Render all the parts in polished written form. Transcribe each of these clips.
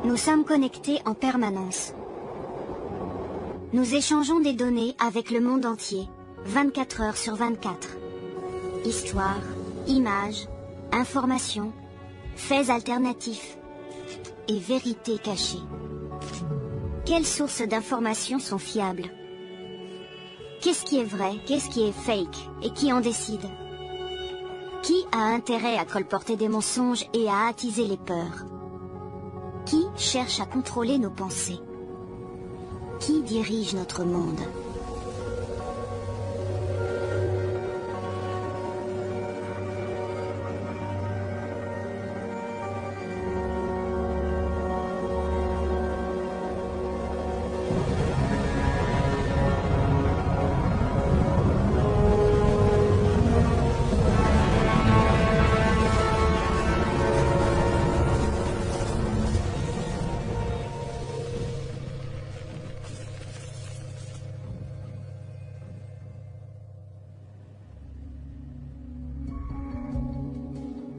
Nous sommes connectés en permanence. Nous échangeons des données avec le monde entier, 24 heures sur 24. Histoire, images, informations, faits alternatifs et vérités cachées. Quelles sources d'informations sont fiables? Qu'est-ce qui est vrai, qu'est-ce qui est fake et qui en décide? Qui a intérêt à colporter des mensonges et à attiser les peurs? Qui cherche à contrôler nos pensées? Qui dirige notre monde?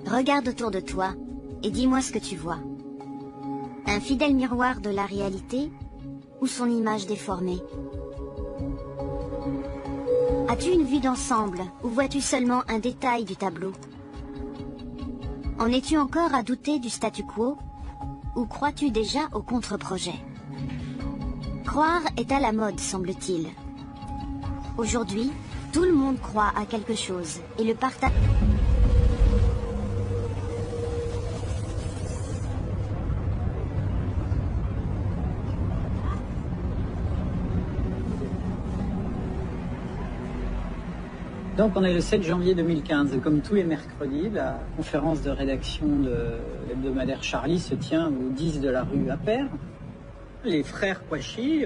Regarde autour de toi et dis-moi ce que tu vois. Un fidèle miroir de la réalité ou son image déformée? As-tu une vue d'ensemble ou vois-tu seulement un détail du tableau? En es-tu encore à douter du statu quo ou crois-tu déjà au contre-projet? Croire est à la mode, semble-t-il. Aujourd'hui, tout le monde croit à quelque chose et le partage. Donc on est le 7 janvier 2015 et comme tous les mercredis, la conférence de rédaction de l'hebdomadaire Charlie se tient au 10 de la rue Appert. Les frères Kouachi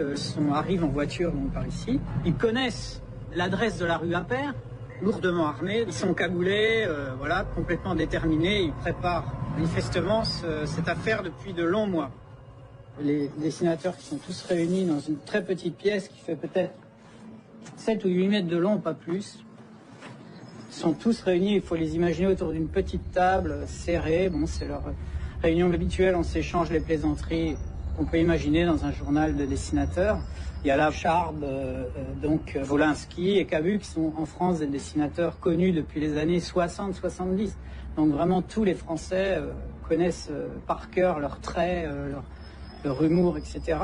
arrivent en voiture donc, par ici. Ils connaissent l'adresse de la rue Appert, lourdement armés. Ils sont cagoulés, voilà, complètement déterminés. Ils préparent manifestement cette affaire depuis de longs mois. Les dessinateurs qui sont tous réunis dans une très petite pièce qui fait peut-être 7 ou 8 mètres de long, pas plus. Sont tous réunis, il faut les imaginer autour d'une petite table serrée. Bon, c'est leur réunion habituelle, on s'échange les plaisanteries qu'on peut imaginer dans un journal de dessinateurs. Il y a là Charb, donc Wolinski et Cabu qui sont en France des dessinateurs connus depuis les années 60-70. Donc vraiment tous les Français connaissent par cœur leurs traits, leur humour, etc.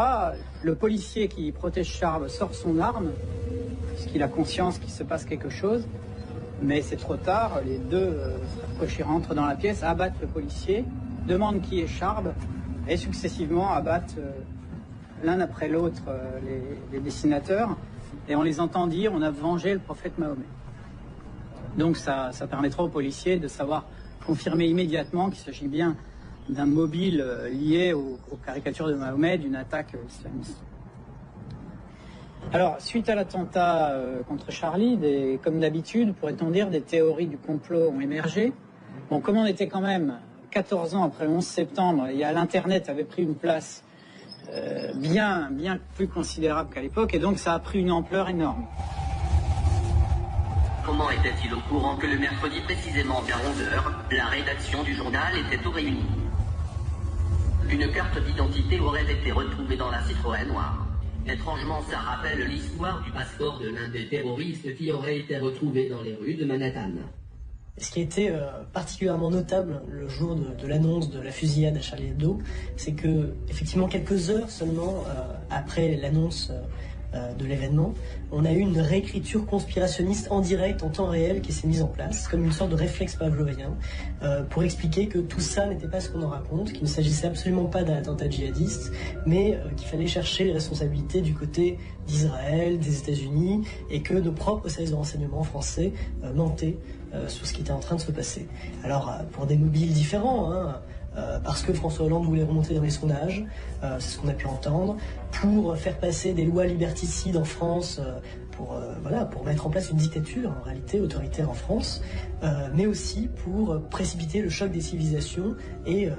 Le policier qui protège Charb sort son arme, puisqu'il a conscience qu'il se passe quelque chose. Mais c'est trop tard, les deux Kouachi rentrent dans la pièce, abattent le policier, demandent qui est Charb, et successivement abattent l'un après l'autre les dessinateurs. Et on les entend dire, on a vengé le prophète Mahomet. Donc ça permettra aux policiers de savoir confirmer immédiatement qu'il s'agit bien d'un mobile lié aux caricatures de Mahomet, d'une attaque islamiste. Alors, suite à l'attentat contre Charlie, comme d'habitude, pourrait-on dire, des théories du complot ont émergé. Bon, comme on était quand même 14 ans après le 11 septembre, l'Internet avait pris une place bien plus considérable qu'à l'époque, et donc ça a pris une ampleur énorme. Comment était-il au courant que le mercredi, précisément vers 11h, la rédaction du journal était tout réunie? Une carte d'identité aurait été retrouvée dans la Citroën noire. Étrangement, ça rappelle l'histoire du passeport de l'un des terroristes qui aurait été retrouvé dans les rues de Manhattan. Ce qui était particulièrement notable le jour de l'annonce de la fusillade à Charlie Hebdo, c'est que, effectivement, quelques heures seulement après l'annonce de l'événement, on a eu une réécriture conspirationniste en direct, en temps réel, qui s'est mise en place, comme une sorte de réflexe pavlovien, pour expliquer que tout ça n'était pas ce qu'on en raconte, qu'il ne s'agissait absolument pas d'un attentat djihadiste, mais qu'il fallait chercher les responsabilités du côté d'Israël, des États-Unis, et que nos propres services de renseignement français mentaient sur ce qui était en train de se passer. Alors, pour des mobiles différents, parce que François Hollande voulait remonter dans les sondages, c'est ce qu'on a pu entendre, pour faire passer des lois liberticides en France, pour mettre en place une dictature, en réalité autoritaire en France, mais aussi pour précipiter le choc des civilisations et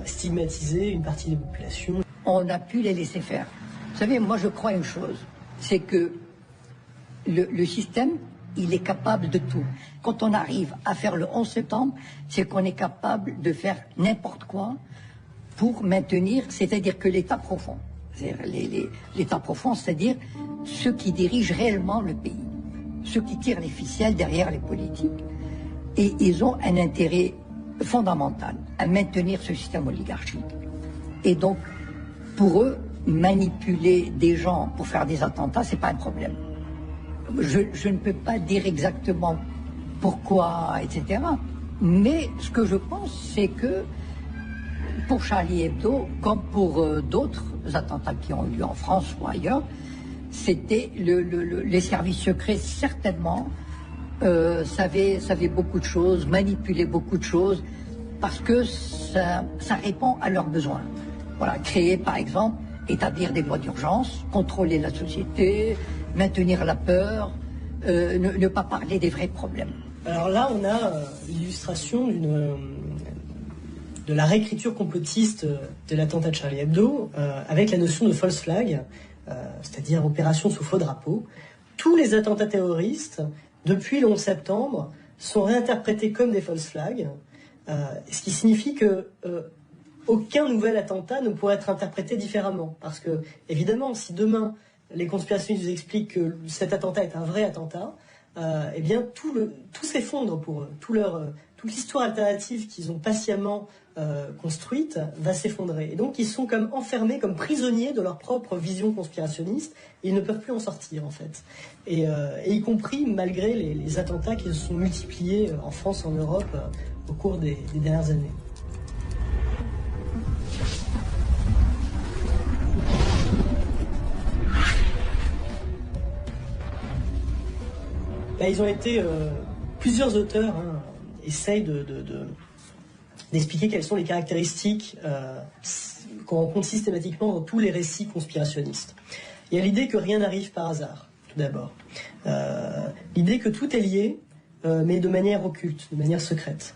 stigmatiser une partie des populations. On a pu les laisser faire. Vous savez, moi je crois une chose, c'est que le système, il est capable de tout. Quand on arrive à faire le 11 septembre, c'est qu'on est capable de faire n'importe quoi pour maintenir, c'est-à-dire que l'État profond, l'État profond, c'est-à-dire ceux qui dirigent réellement le pays, ceux qui tirent les ficelles derrière les politiques, et ils ont un intérêt fondamental à maintenir ce système oligarchique. Et donc, pour eux, manipuler des gens pour faire des attentats, c'est pas un problème. Je ne peux pas dire exactement pourquoi, etc. Mais ce que je pense, c'est que pour Charlie Hebdo, comme pour d'autres attentats qui ont eu lieu en France ou ailleurs, c'était les services secrets, certainement, savaient beaucoup de choses, manipulaient beaucoup de choses, parce que ça répond à leurs besoins. Voilà, créer, par exemple, établir des lois d'urgence, contrôler la société, maintenir la peur, ne pas parler des vrais problèmes. Alors là, on a l'illustration de la réécriture complotiste de l'attentat de Charlie Hebdo avec la notion de false flag, c'est-à-dire opération sous faux drapeau. Tous les attentats terroristes, depuis le 11 septembre, sont réinterprétés comme des false flags, ce qui signifie que aucun nouvel attentat ne pourrait être interprété différemment. Parce que, évidemment, si demain les conspirationnistes nous expliquent que cet attentat est un vrai attentat, eh bien tout s'effondre pour eux. Toute l'histoire alternative qu'ils ont patiemment construite va s'effondrer. Et donc ils sont comme enfermés, comme prisonniers de leur propre vision conspirationniste. Et ils ne peuvent plus en sortir en fait. Et y compris malgré les attentats qui se sont multipliés en France, en Europe, au cours des dernières années. Là, ils ont été plusieurs auteurs essayent d'expliquer quelles sont les caractéristiques qu'on rencontre systématiquement dans tous les récits conspirationnistes. Il y a l'idée que rien n'arrive par hasard, tout d'abord. L'idée que tout est lié, mais de manière occulte, de manière secrète.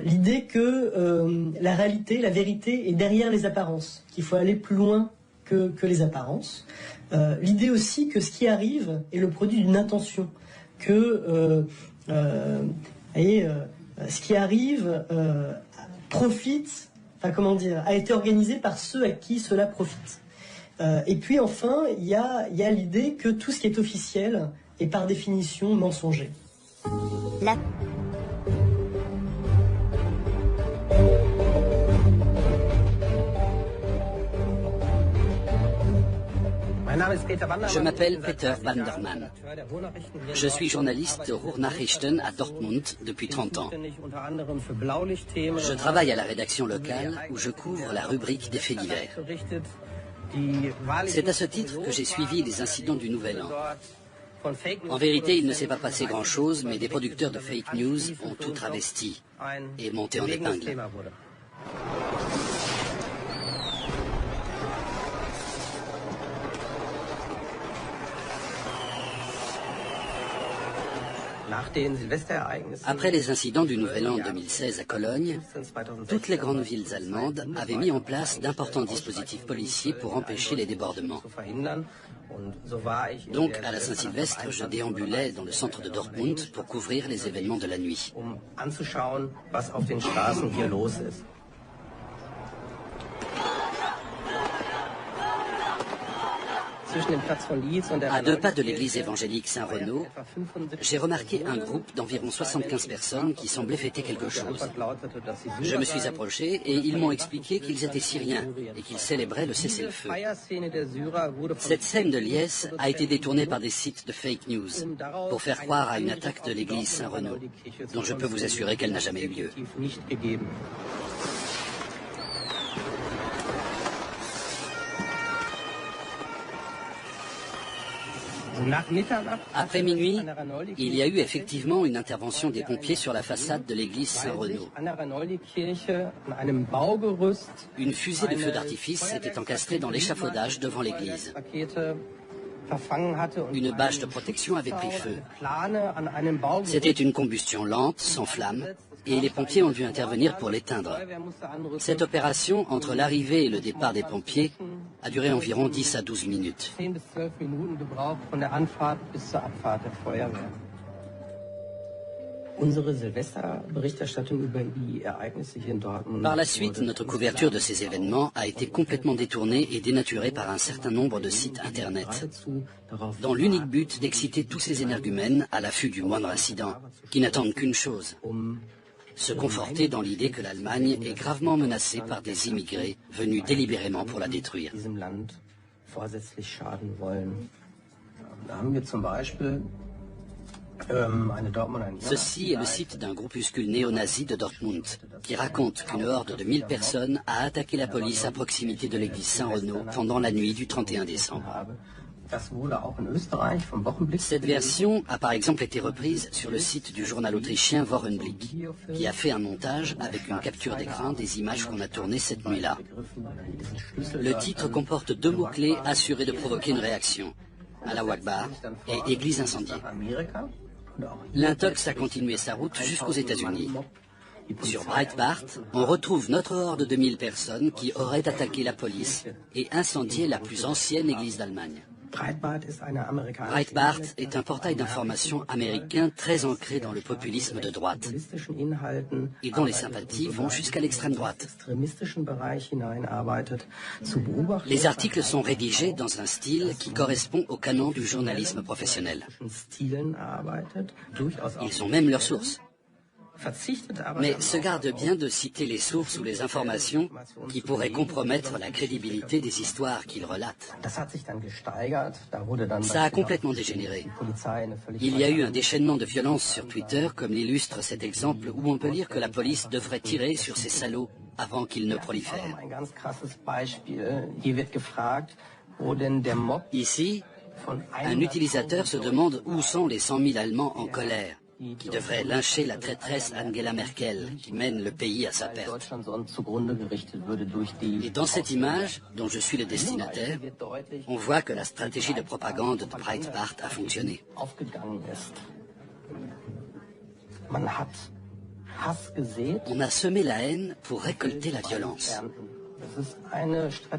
L'idée que la réalité, la vérité est derrière les apparences, qu'il faut aller plus loin que les apparences. L'idée aussi que ce qui arrive est le produit d'une intention, que ce qui arrive profite, a été organisé par ceux à qui cela profite. Et puis enfin, il y a l'idée que tout ce qui est officiel est par définition mensonger. Je m'appelle Peter Banderman. Je suis journaliste au Ruhr-Nachrichten à Dortmund depuis 30 ans. Je travaille à la rédaction locale où je couvre la rubrique des faits divers. C'est à ce titre que j'ai suivi les incidents du Nouvel An. En vérité, il ne s'est pas passé grand-chose, mais des producteurs de fake news ont tout travesti et monté en épingle. Après les incidents du Nouvel An 2016 à Cologne, toutes les grandes villes allemandes avaient mis en place d'importants dispositifs policiers pour empêcher les débordements. Donc, à la Saint-Sylvestre, je déambulais dans le centre de Dortmund pour couvrir les événements de la nuit. À 2 pas de l'église évangélique Saint-Renaud, j'ai remarqué un groupe d'environ 75 personnes qui semblaient fêter quelque chose. Je me suis approché et ils m'ont expliqué qu'ils étaient syriens et qu'ils célébraient le cessez-le-feu. Cette scène de liesse a été détournée par des sites de fake news pour faire croire à une attaque de l'église Saint-Renaud, dont je peux vous assurer qu'elle n'a jamais eu lieu. Après minuit, il y a eu effectivement une intervention des pompiers sur la façade de l'église Saint-Renaud. Une fusée de feux d'artifice s'était encastrée dans l'échafaudage devant l'église. Une bâche de protection avait pris feu. C'était une combustion lente, sans flamme, et les pompiers ont dû intervenir pour l'éteindre. Cette opération, entre l'arrivée et le départ des pompiers, a duré environ 10 à 12 minutes. Par la suite, notre couverture de ces événements a été complètement détournée et dénaturée par un certain nombre de sites Internet, dans l'unique but d'exciter tous ces énergumènes à l'affût du moindre incident, qui n'attendent qu'une chose, se conforter dans l'idée que l'Allemagne est gravement menacée par des immigrés venus délibérément pour la détruire. Ceci est le site d'un groupuscule néo-nazi de Dortmund, qui raconte qu'une horde de 1000 personnes a attaqué la police à proximité de l'église Saint-Renaud pendant la nuit du 31 décembre. Cette version a par exemple été reprise sur le site du journal autrichien Wochenblick, qui a fait un montage avec une capture d'écran des images qu'on a tournées cette nuit-là. Le titre comporte 2 mots-clés assurés de provoquer une réaction, Allah Akbar et église incendiée. L'intox a continué sa route jusqu'aux États-Unis. Sur Breitbart, on retrouve notre horde de 1000 personnes qui auraient attaqué la police et incendié la plus ancienne église d'Allemagne. Breitbart est un portail d'information américain très ancré dans le populisme de droite et dont les sympathies vont jusqu'à l'extrême droite. Les articles sont rédigés dans un style qui correspond au canon du journalisme professionnel. Ils ont même leurs sources, mais se gardent bien de citer les sources ou les informations qui pourraient compromettre la crédibilité des histoires qu'ils relatent. Ça a complètement dégénéré. Il y a eu un déchaînement de violence sur Twitter, comme l'illustre cet exemple où on peut lire que la police devrait tirer sur ces salauds avant qu'ils ne prolifèrent. Ici, un utilisateur se demande où sont les 100 000 Allemands en colère, qui devrait lyncher la traîtresse Angela Merkel, qui mène le pays à sa perte. Et dans cette image, dont je suis le destinataire, on voit que la stratégie de propagande de Breitbart a fonctionné. On a semé la haine pour récolter la violence.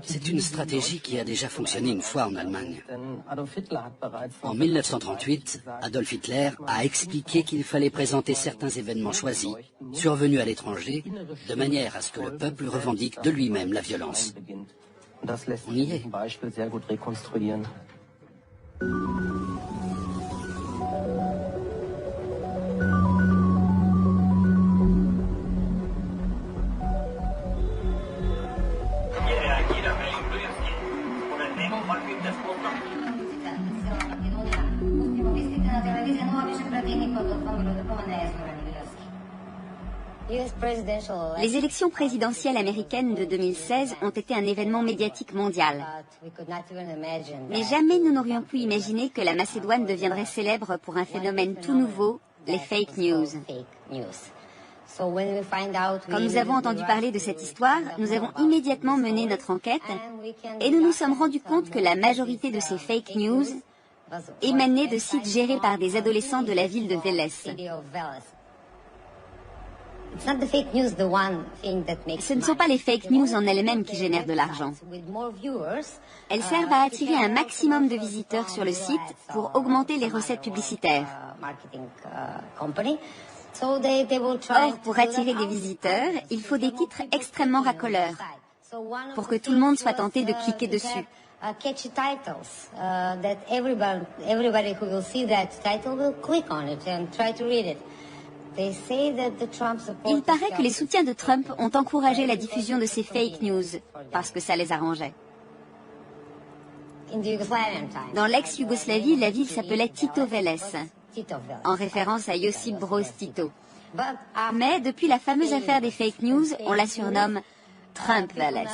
C'est une stratégie qui a déjà fonctionné une fois en Allemagne. En 1938, Adolf Hitler a expliqué qu'il fallait présenter certains événements choisis, survenus à l'étranger, de manière à ce que le peuple revendique de lui-même la violence. On y est. Les élections présidentielles américaines de 2016 ont été un événement médiatique mondial. Mais jamais nous n'aurions pu imaginer que la Macédoine deviendrait célèbre pour un phénomène tout nouveau, les fake news. Quand nous avons entendu parler de cette histoire, nous avons immédiatement mené notre enquête et nous nous sommes rendus compte que la majorité de ces fake news émanaient de sites gérés par des adolescents de la ville de Veles. Ce ne sont pas les fake news en elles-mêmes qui génèrent de l'argent. Elles servent à attirer un maximum de visiteurs sur le site pour augmenter les recettes publicitaires. Or, pour attirer des visiteurs, il faut des titres extrêmement racoleurs, pour que tout le monde soit tenté de cliquer dessus. Il paraît que les soutiens de Trump ont encouragé la diffusion de ces fake news, parce que ça les arrangeait. Dans l'ex-Yougoslavie, la ville s'appelait Tito Veles, en référence à Josip Broz Tito. Mais depuis la fameuse affaire des fake news, on la surnomme Trump Veles.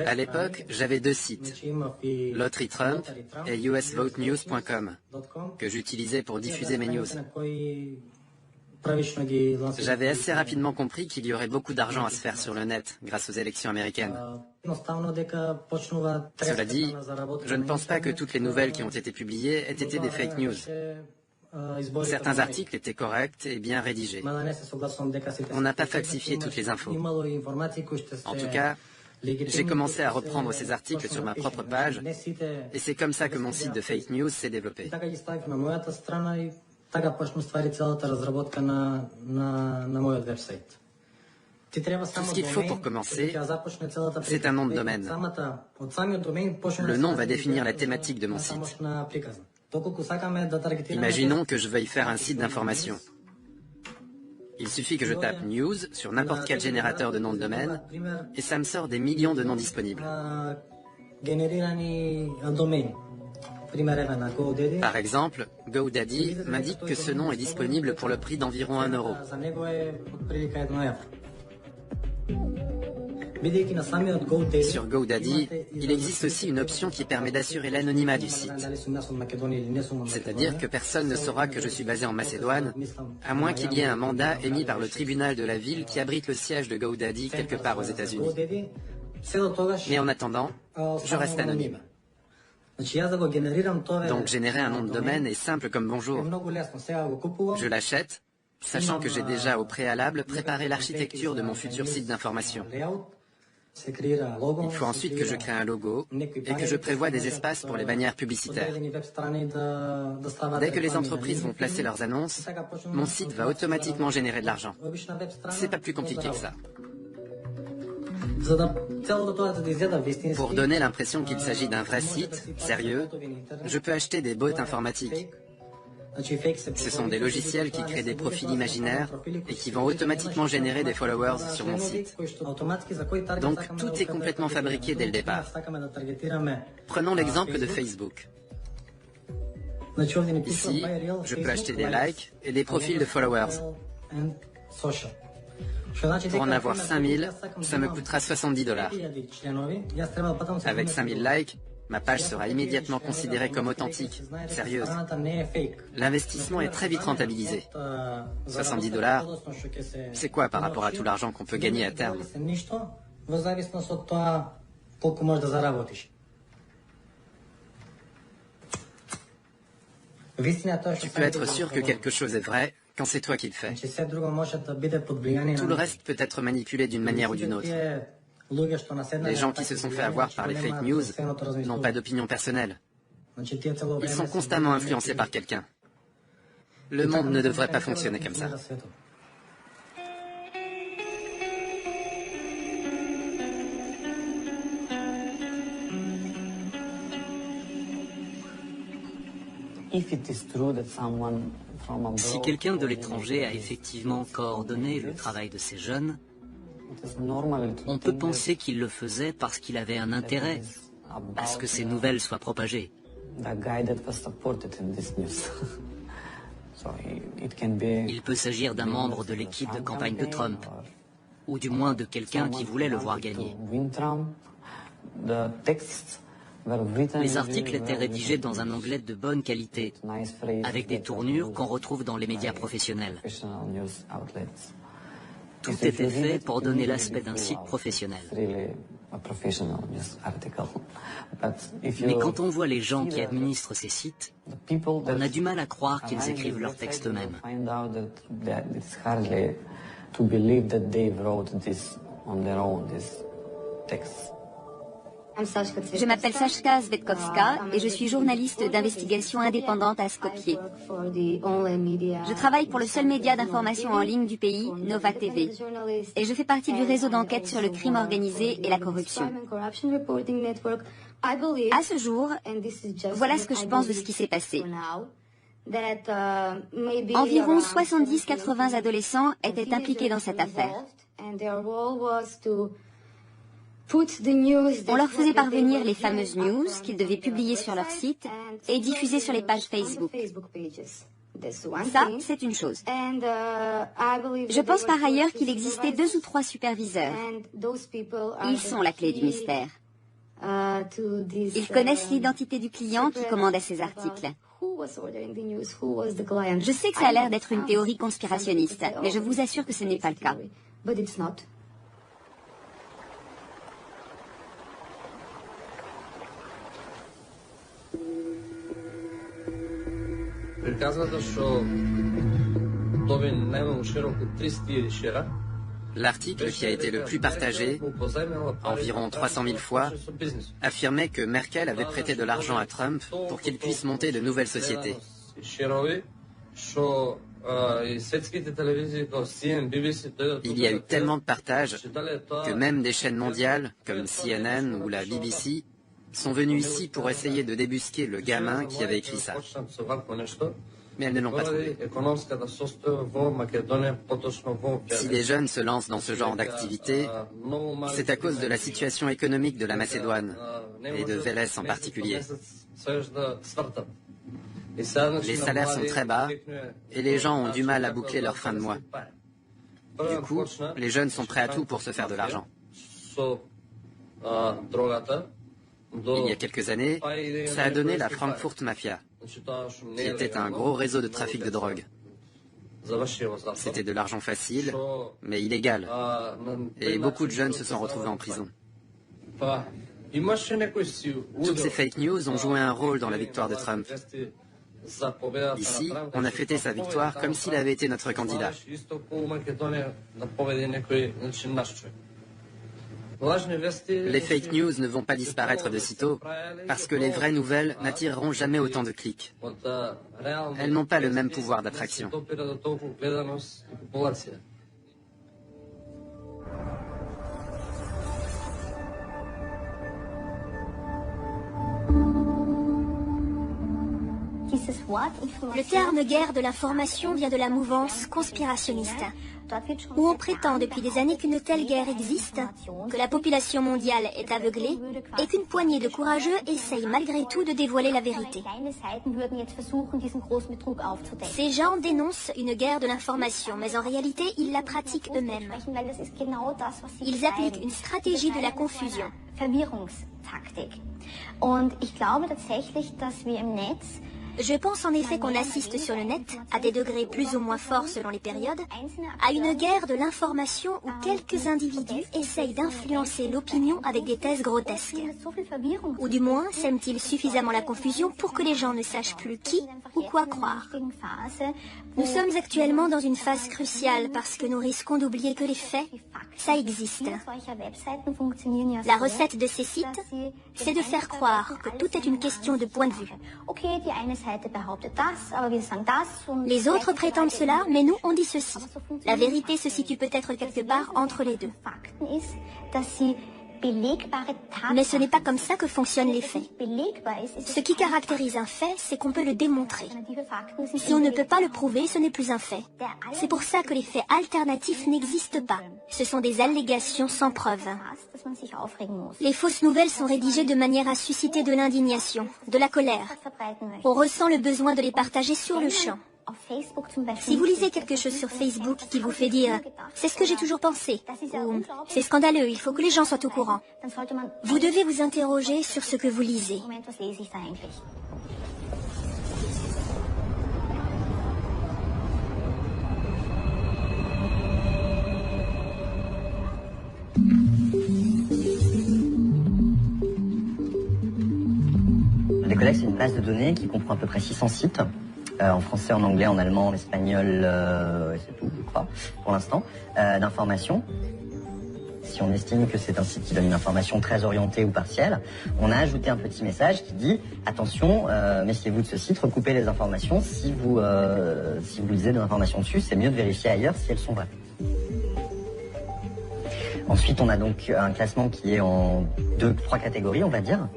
À l'époque, j'avais 2 sites, Lottery Trump et usvotenews.com, que j'utilisais pour diffuser mes news. J'avais assez rapidement compris qu'il y aurait beaucoup d'argent à se faire sur le net grâce aux élections américaines. Cela dit, je ne pense pas que toutes les nouvelles qui ont été publiées aient été des fake news. Certains articles étaient corrects et bien rédigés. On n'a pas falsifié toutes les infos. En tout cas, j'ai commencé à reprendre ces articles sur ma propre page et c'est comme ça que mon site de fake news s'est développé. Tout ce qu'il faut pour commencer, c'est un nom de domaine. Le nom va définir la thématique de mon site. Imaginons que je veuille faire un site d'information. Il suffit que je tape « news » sur n'importe quel générateur de nom de domaine et ça me sort des millions de noms disponibles. Par exemple, GoDaddy m'indique que ce nom est disponible pour le prix d'environ 1 €. Sur GoDaddy, il existe aussi une option qui permet d'assurer l'anonymat du site. C'est-à-dire que personne ne saura que je suis basé en Macédoine, à moins qu'il y ait un mandat émis par le tribunal de la ville qui abrite le siège de GoDaddy quelque part aux États-Unis. Mais en attendant, je reste anonyme. Donc générer un nom de domaine est simple comme bonjour. Je l'achète, sachant que j'ai déjà au préalable préparé l'architecture de mon futur site d'information. Il faut ensuite que je crée un logo et que je prévoie des espaces pour les bannières publicitaires. Dès que les entreprises vont placer leurs annonces, mon site va automatiquement générer de l'argent. C'est pas plus compliqué que ça. Pour donner l'impression qu'il s'agit d'un vrai site, sérieux, je peux acheter des bots informatiques. Ce sont des logiciels qui créent des profils imaginaires et qui vont automatiquement générer des followers sur mon site. Donc tout est complètement fabriqué dès le départ. Prenons l'exemple de Facebook. Ici, je peux acheter des likes et des profils de followers. Pour en avoir 5000, ça me coûtera 70 $. Avec 5000 likes, ma page sera immédiatement considérée comme authentique, sérieuse. L'investissement est très vite rentabilisé. 70 $, c'est quoi par rapport à tout l'argent qu'on peut gagner à terme? Tu peux être sûr que quelque chose est vrai quand c'est toi qui le fais. Tout le reste peut être manipulé d'une manière ou d'une autre. Les gens qui se sont fait avoir par les fake news n'ont pas d'opinion personnelle. Ils sont constamment influencés par quelqu'un. Le monde ne devrait pas fonctionner comme ça. Si quelqu'un de l'étranger a effectivement coordonné le travail de ces jeunes, on peut penser qu'il le faisait parce qu'il avait un intérêt à ce que ces nouvelles soient propagées. Il peut s'agir d'un membre de l'équipe de campagne de Trump, ou du moins de quelqu'un qui voulait le voir gagner. Les articles étaient rédigés dans un anglais de bonne qualité, avec des tournures qu'on retrouve dans les médias professionnels. Tout était fait pour donner l'aspect d'un site professionnel. Mais quand on voit les gens qui administrent ces sites, on a du mal à croire qu'ils écrivent leurs textes eux-mêmes. Je m'appelle Sashka Svetkovska et je suis journaliste d'investigation indépendante à Skopje. Je travaille pour le seul média d'information en ligne du pays, Nova TV. Et je fais partie du réseau d'enquête sur le crime organisé et la corruption. À ce jour, voilà ce que je pense de ce qui s'est passé. Environ 70-80 adolescents étaient impliqués dans cette affaire. On leur faisait parvenir les fameuses news qu'ils devaient publier sur leur site et diffuser sur les pages Facebook. Ça, c'est une chose. Je pense par ailleurs qu'il existait 2 ou 3 superviseurs. Ils sont la clé du mystère. Ils connaissent l'identité du client qui commande à ces articles. Je sais que ça a l'air d'être une théorie conspirationniste, mais je vous assure que ce n'est pas le cas. L'article qui a été le plus partagé, environ 300 000 fois, affirmait que Merkel avait prêté de l'argent à Trump pour qu'il puisse monter de nouvelles sociétés. Il y a eu tellement de partages que même des chaînes mondiales, comme CNN ou la BBC, sont venus ici pour essayer de débusquer le gamin qui avait écrit ça. Mais elles ne l'ont pas trouvé. Si les jeunes se lancent dans ce genre d'activité, c'est à cause de la situation économique de la Macédoine, et de Veles en particulier. Les salaires sont très bas, et les gens ont du mal à boucler leur fin de mois. Du coup, les jeunes sont prêts à tout pour se faire de l'argent. Il y a quelques années, ça a donné la Frankfurt Mafia, qui était un gros réseau de trafic de drogue. C'était de l'argent facile, mais illégal. Et beaucoup de jeunes se sont retrouvés en prison. Toutes ces fake news ont joué un rôle dans la victoire de Trump. Ici, on a fêté sa victoire comme s'il avait été notre candidat. Les fake news ne vont pas disparaître de sitôt parce que les vraies nouvelles n'attireront jamais autant de clics. Elles n'ont pas le même pouvoir d'attraction. Le terme guerre de l'information vient de la mouvance conspirationniste, où on prétend depuis des années qu'une telle guerre existe, que la population mondiale est aveuglée et qu'une poignée de courageux essayent malgré tout de dévoiler la vérité. Ces gens dénoncent une guerre de l'information, mais en réalité, ils la pratiquent eux-mêmes. Ils appliquent une stratégie de la confusion. Je pense en effet qu'on assiste sur le net, à des degrés plus ou moins forts selon les périodes, à une guerre de l'information où quelques individus essayent d'influencer l'opinion avec des thèses grotesques. Ou du moins, sèment-ils suffisamment la confusion pour que les gens ne sachent plus qui ou quoi croire. Nous sommes actuellement dans une phase cruciale parce que nous risquons d'oublier que les faits, ça existe. La recette de ces sites, c'est de faire croire que tout est une question de point de vue. Les autres prétendent cela, mais nous, on dit ceci. La vérité se situe peut-être quelque part entre les deux. Mais ce n'est pas comme ça que fonctionnent les faits. Ce qui caractérise un fait, c'est qu'on peut le démontrer. Si on ne peut pas le prouver, ce n'est plus un fait. C'est pour ça que les faits alternatifs n'existent pas. Ce sont des allégations sans preuve. Les fausses nouvelles sont rédigées de manière à susciter de l'indignation, de la colère. On ressent le besoin de les partager sur le champ. Si vous lisez quelque chose sur Facebook qui vous fait dire « c'est ce que j'ai toujours pensé » ou « c'est scandaleux, il faut que les gens soient au courant », vous devez vous interroger sur ce que vous lisez. Decodex, c'est une base de données qui comprend à peu près 600 sites. En français, en anglais, en allemand, en espagnol, c'est tout, je crois, pour l'instant, d'informations. Si on estime que c'est un site qui donne une information très orientée ou partielle, on a ajouté un petit message qui dit « Attention, méfiez-vous de ce site, recoupez les informations. Si vous lisez de l'information dessus, c'est mieux de vérifier ailleurs si elles sont vraies. » Ensuite, on a donc un classement qui est en 3 catégories, on va dire.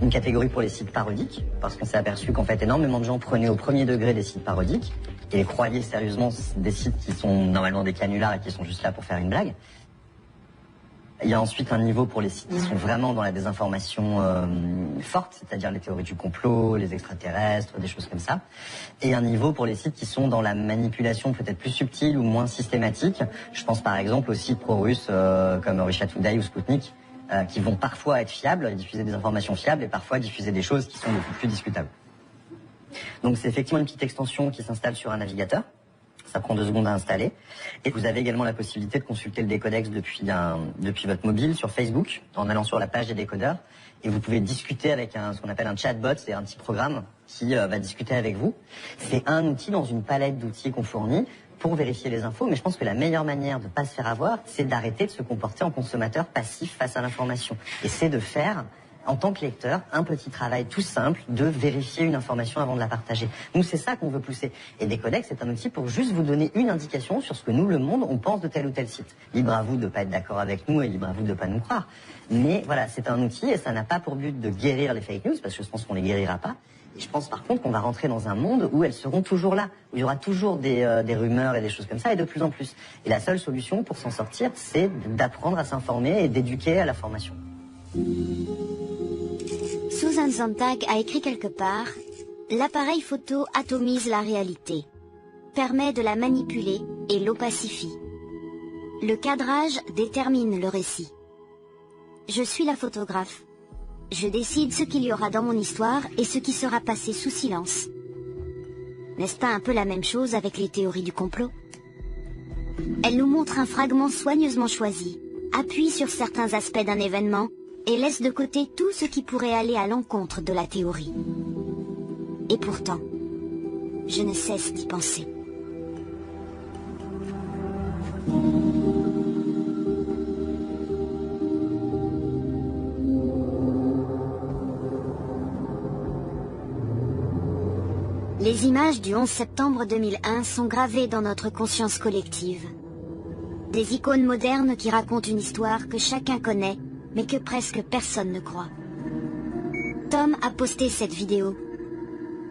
Une catégorie pour les sites parodiques, parce qu'on s'est aperçu qu'en fait énormément de gens prenaient au premier degré des sites parodiques et croyaient sérieusement des sites qui sont normalement des canulars et qui sont juste là pour faire une blague. Il y a ensuite un niveau pour les sites qui sont vraiment dans la désinformation forte, c'est-à-dire les théories du complot, les extraterrestres, des choses comme ça. Et un niveau pour les sites qui sont dans la manipulation peut-être plus subtile ou moins systématique. Je pense par exemple aux sites pro-russes comme Russia Today ou Sputnik, qui vont parfois être fiables, diffuser des informations fiables et parfois diffuser des choses qui sont beaucoup plus discutables. Donc c'est effectivement une petite extension qui s'installe sur un navigateur. Ça prend 2 secondes à installer. Et vous avez également la possibilité de consulter le décodex depuis votre mobile sur Facebook, en allant sur la page des décodeurs. Et vous pouvez discuter avec ce qu'on appelle un chatbot, c'est un petit programme qui va discuter avec vous. C'est un outil dans une palette d'outils qu'on fournit pour vérifier les infos. Mais je pense que la meilleure manière de ne pas se faire avoir, c'est d'arrêter de se comporter en consommateur passif face à l'information. Et c'est de faire, en tant que lecteur, un petit travail tout simple de vérifier une information avant de la partager. Nous, c'est ça qu'on veut pousser. Et Décodex, c'est un outil pour juste vous donner une indication sur ce que nous, le monde, on pense de tel ou tel site. Libre à vous de ne pas être d'accord avec nous et libre à vous de ne pas nous croire. Mais voilà, c'est un outil et ça n'a pas pour but de guérir les fake news, parce que je pense qu'on les guérira pas. Et je pense par contre qu'on va rentrer dans un monde où elles seront toujours là, où il y aura toujours des rumeurs et des choses comme ça, et de plus en plus. Et la seule solution pour s'en sortir, c'est d'apprendre à s'informer et d'éduquer à la formation. Susan Sontag a écrit quelque part « L'appareil photo atomise la réalité, permet de la manipuler et l'opacifie. Le cadrage détermine le récit. Je suis la photographe. Je décide ce qu'il y aura dans mon histoire et ce qui sera passé sous silence. » N'est-ce pas un peu la même chose avec les théories du complot? Elle nous montre un fragment soigneusement choisi, appuie sur certains aspects d'un événement et laisse de côté tout ce qui pourrait aller à l'encontre de la théorie. Et pourtant, je ne cesse d'y penser. Les images du 11 septembre 2001 sont gravées dans notre conscience collective. Des icônes modernes qui racontent une histoire que chacun connaît, mais que presque personne ne croit. Tom a posté cette vidéo.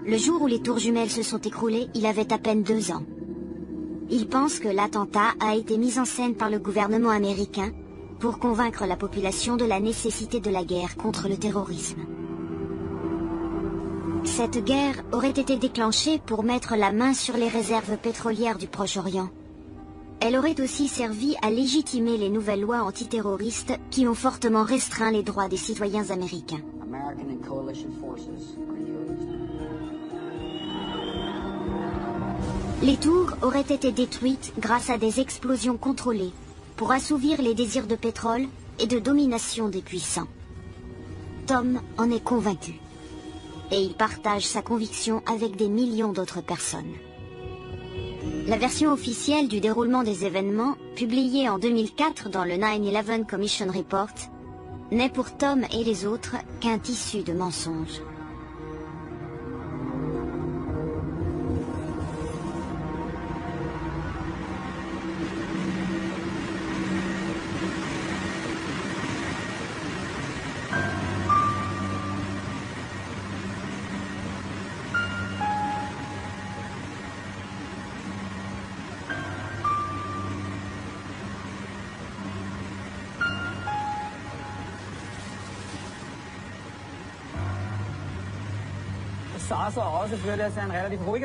Le jour où les tours jumelles se sont écroulées, il avait à peine 2 ans. Il pense que l'attentat a été mis en scène par le gouvernement américain pour convaincre la population de la nécessité de la guerre contre le terrorisme. Cette guerre aurait été déclenchée pour mettre la main sur les réserves pétrolières du Proche-Orient. Elle aurait aussi servi à légitimer les nouvelles lois antiterroristes qui ont fortement restreint les droits des citoyens américains. Les tours auraient été détruites grâce à des explosions contrôlées pour assouvir les désirs de pétrole et de domination des puissants. Tom en est convaincu. Et il partage sa conviction avec des millions d'autres personnes. La version officielle du déroulement des événements, publiée en 2004 dans le 9/11 Commission Report, n'est pour Tom et les autres qu'un tissu de mensonges.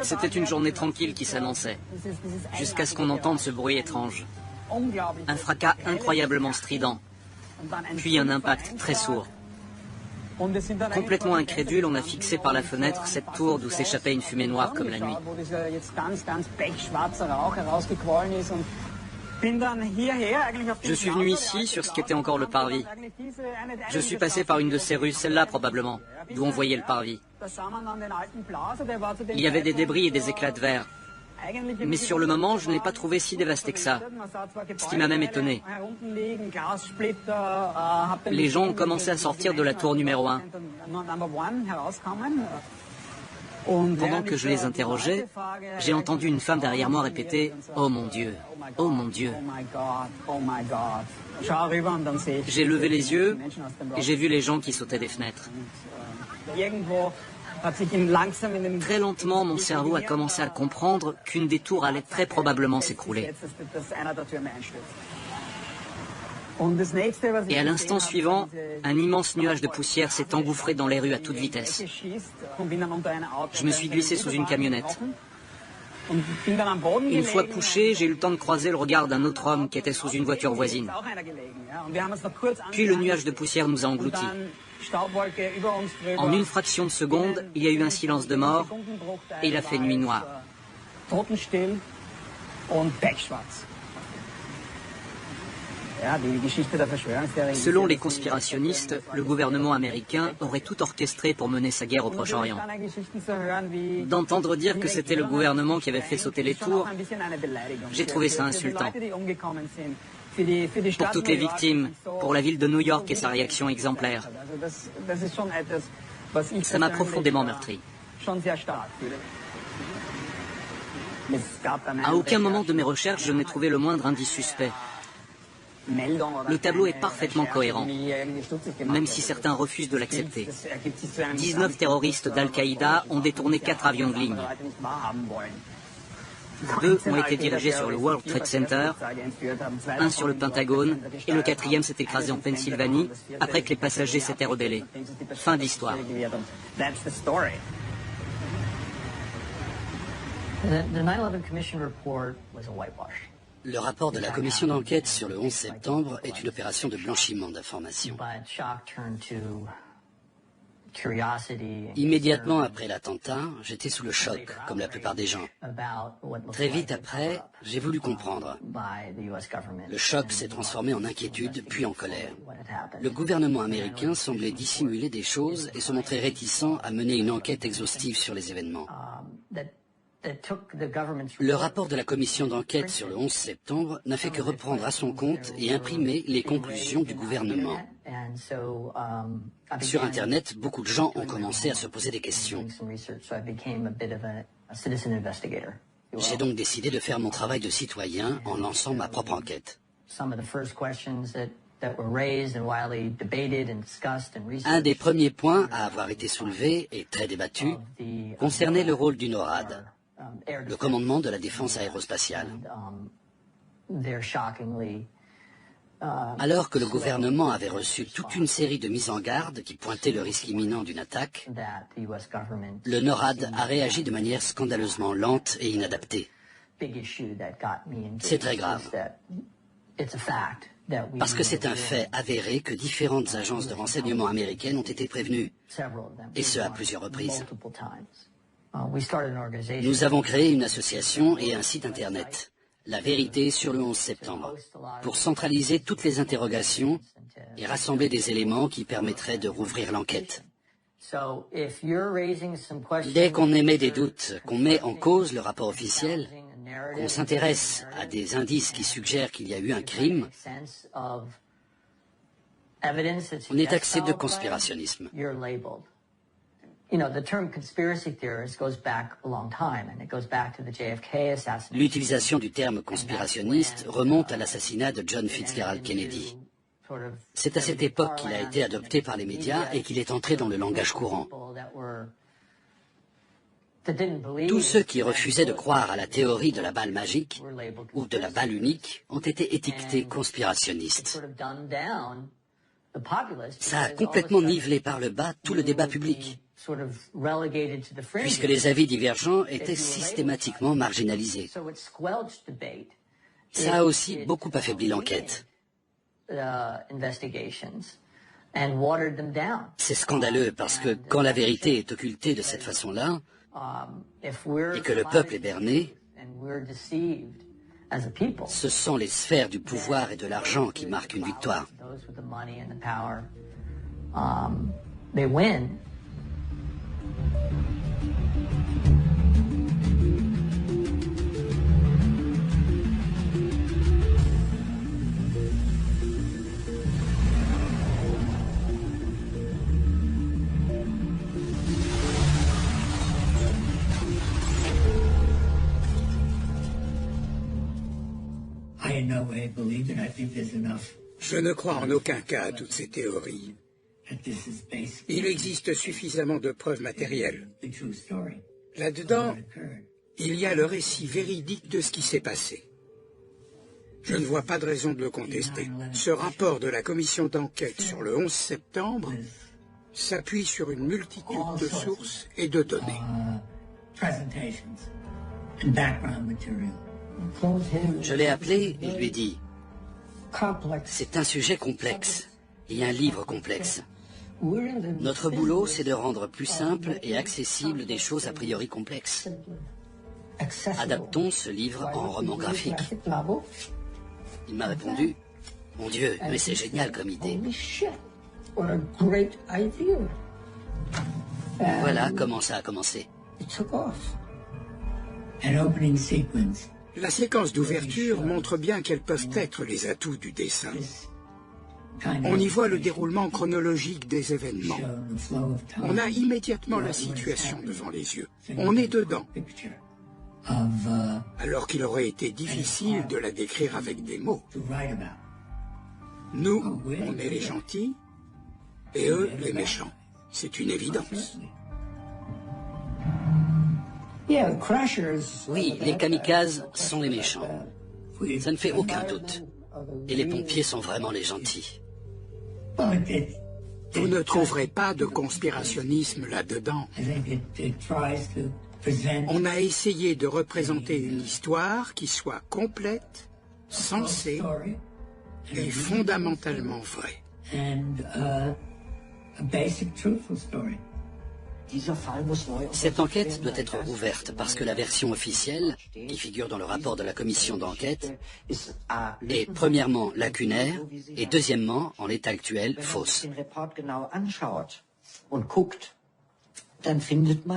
C'était une journée tranquille qui s'annonçait, jusqu'à ce qu'on entende ce bruit étrange. Un fracas incroyablement strident, puis un impact très sourd. Complètement incrédule, on a fixé par la fenêtre cette tour d'où s'échappait une fumée noire comme la nuit. Je suis venu ici sur ce qu'était encore le parvis. Je suis passé par une de ces rues, celle-là probablement, d'où on voyait le parvis. Il y avait des débris et des éclats de verre. Mais sur le moment, je ne l'ai pas trouvé si dévasté que ça. Ce qui m'a même étonné. Les gens ont commencé à sortir de la tour numéro 1. Pendant que je les interrogeais, j'ai entendu une femme derrière moi répéter « Oh mon Dieu, oh mon Dieu ». J'ai levé les yeux et j'ai vu les gens qui sautaient des fenêtres. Très lentement, mon cerveau a commencé à comprendre qu'une des tours allait très probablement s'écrouler. Et à l'instant suivant, un immense nuage de poussière s'est engouffré dans les rues à toute vitesse. Je me suis glissé sous une camionnette. Une fois couché, j'ai eu le temps de croiser le regard d'un autre homme qui était sous une voiture voisine. Puis le nuage de poussière nous a engloutis. En une fraction de seconde, il y a eu un silence de mort et il a fait nuit noire. Selon les conspirationnistes, le gouvernement américain aurait tout orchestré pour mener sa guerre au Proche-Orient. D'entendre dire que c'était le gouvernement qui avait fait sauter les tours, j'ai trouvé ça insultant. Pour toutes les victimes, pour la ville de New York et sa réaction exemplaire. Ça m'a profondément meurtri. À aucun moment de mes recherches, je n'ai trouvé le moindre indice suspect. Le tableau est parfaitement cohérent, même si certains refusent de l'accepter. 19 terroristes d'Al-Qaïda ont détourné 4 avions de ligne. 2 ont été dirigés sur le World Trade Center, 1 sur le Pentagone, et le 4e s'est écrasé en Pennsylvanie après que les passagers s'étaient rebellés. Fin d'histoire. Le rapport de la commission d'enquête sur le 11 septembre est une opération de blanchiment d'informations. Immédiatement après l'attentat, j'étais sous le choc, comme la plupart des gens. Très vite après, j'ai voulu comprendre. Le choc s'est transformé en inquiétude, puis en colère. Le gouvernement américain semblait dissimuler des choses et se montrer réticent à mener une enquête exhaustive sur les événements. Le rapport de la commission d'enquête sur le 11 septembre n'a fait que reprendre à son compte et imprimer les conclusions du gouvernement. Sur Internet, beaucoup de gens ont commencé à se poser des questions. J'ai donc décidé de faire mon travail de citoyen en lançant ma propre enquête. Un des premiers points à avoir été soulevé et très débattu concernait le rôle du NORAD, le commandement de la défense aérospatiale. Alors que le gouvernement avait reçu toute une série de mises en garde qui pointaient le risque imminent d'une attaque, le NORAD a réagi de manière scandaleusement lente et inadaptée. C'est très grave, parce que c'est un fait avéré que différentes agences de renseignement américaines ont été prévenues, et ce à plusieurs reprises. Nous avons créé une association et un site Internet, La Vérité sur le 11 septembre, pour centraliser toutes les interrogations et rassembler des éléments qui permettraient de rouvrir l'enquête. Dès qu'on émet des doutes, qu'on met en cause le rapport officiel, qu'on s'intéresse à des indices qui suggèrent qu'il y a eu un crime, on est taxé de conspirationnisme. L'utilisation du terme conspirationniste remonte à l'assassinat de John Fitzgerald Kennedy. C'est à cette époque qu'il a été adopté par les médias et qu'il est entré dans le langage courant. Tous ceux qui refusaient de croire à la théorie de la balle magique ou de la balle unique ont été étiquetés conspirationnistes. Ça a complètement nivelé par le bas tout le débat public, puisque les avis divergents étaient systématiquement marginalisés. Ça a aussi beaucoup affaibli l'enquête. C'est scandaleux parce que quand la vérité est occultée de cette façon-là, et que le peuple est berné, ce sont les sphères du pouvoir et de l'argent qui marquent une victoire. Je ne crois en aucun cas à toutes ces théories. Il existe suffisamment de preuves matérielles. Là-dedans, il y a le récit véridique de ce qui s'est passé. Je ne vois pas de raison de le contester. Ce rapport de la commission d'enquête sur le 11 septembre s'appuie sur une multitude de sources et de données. Je l'ai appelé et lui ai dit, c'est un sujet complexe et un livre complexe. Notre boulot, c'est de rendre plus simple et accessible des choses a priori complexes. Adaptons ce livre en roman graphique. Il m'a répondu, mon Dieu, mais c'est génial comme idée. Voilà comment ça a commencé. La séquence d'ouverture montre bien quels peuvent être les atouts du dessin. On y voit le déroulement chronologique des événements. On a immédiatement la situation devant les yeux. On est dedans. Alors qu'il aurait été difficile de la décrire avec des mots. Nous, on est les gentils, et eux, les méchants. C'est une évidence. Oui, les kamikazes sont les méchants. Ça ne fait aucun doute. Et les pompiers sont vraiment les gentils. Vous ne trouverez pas de conspirationnisme là-dedans. On a essayé de représenter une histoire qui soit complète, sensée et fondamentalement vraie. Cette enquête doit être ouverte parce que la version officielle, qui figure dans le rapport de la commission d'enquête, est premièrement lacunaire et deuxièmement, en l'état actuel, fausse.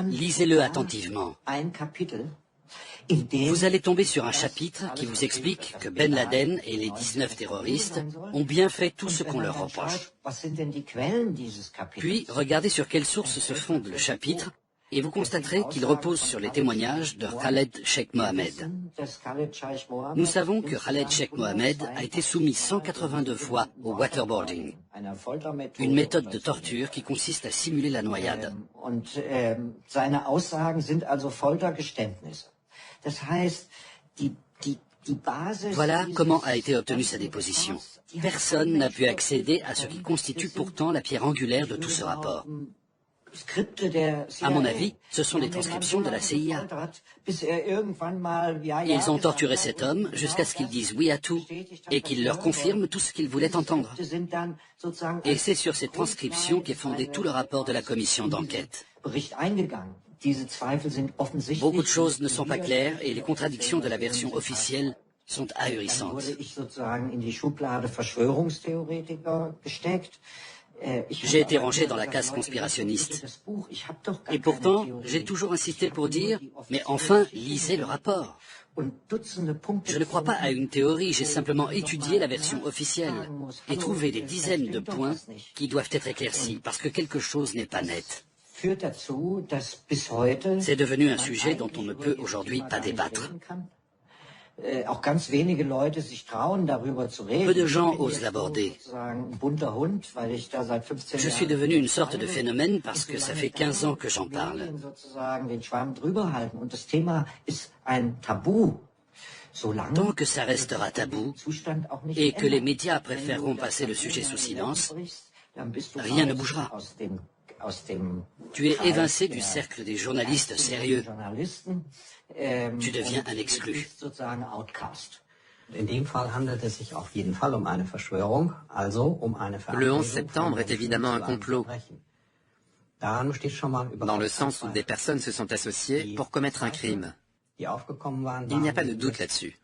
Lisez-le attentivement. Vous allez tomber sur un chapitre qui vous explique que Ben Laden et les 19 terroristes ont bien fait tout ce qu'on leur reproche. Puis, regardez sur quelles sources se fonde le chapitre et vous constaterez qu'il repose sur les témoignages de Khaled Sheikh Mohammed. Nous savons que Khaled Sheikh Mohammed a été soumis 182 fois au waterboarding, une méthode de torture qui consiste à simuler la noyade. Voilà comment a été obtenue sa déposition. Personne n'a pu accéder à ce qui constitue pourtant la pierre angulaire de tout ce rapport. À mon avis, ce sont les transcriptions de la CIA. Ils ont torturé cet homme jusqu'à ce qu'il dise oui à tout et qu'il leur confirme tout ce qu'il voulait entendre. Et c'est sur ces transcriptions qu'est fondé tout le rapport de la commission d'enquête. Beaucoup de choses ne sont pas claires et les contradictions de la version officielle sont ahurissantes. J'ai été rangé dans la case conspirationniste. Et pourtant, j'ai toujours insisté pour dire « Mais enfin, lisez le rapport ». Je ne crois pas à une théorie, j'ai simplement étudié la version officielle et trouvé des dizaines de points qui doivent être éclaircis parce que quelque chose n'est pas net. C'est devenu un sujet dont on ne peut aujourd'hui pas débattre. Peu de gens osent l'aborder. Je suis devenu une sorte de phénomène parce que ça fait 15 ans que j'en parle. Tant que ça restera tabou et que les médias préféreront passer le sujet sous silence, rien ne bougera. Tu es évincé du cercle des journalistes sérieux. Tu deviens un exclu. Le 11 septembre est évidemment un complot, dans le sens où des personnes se sont associées pour commettre un crime. Il n'y a pas de doute là-dessus.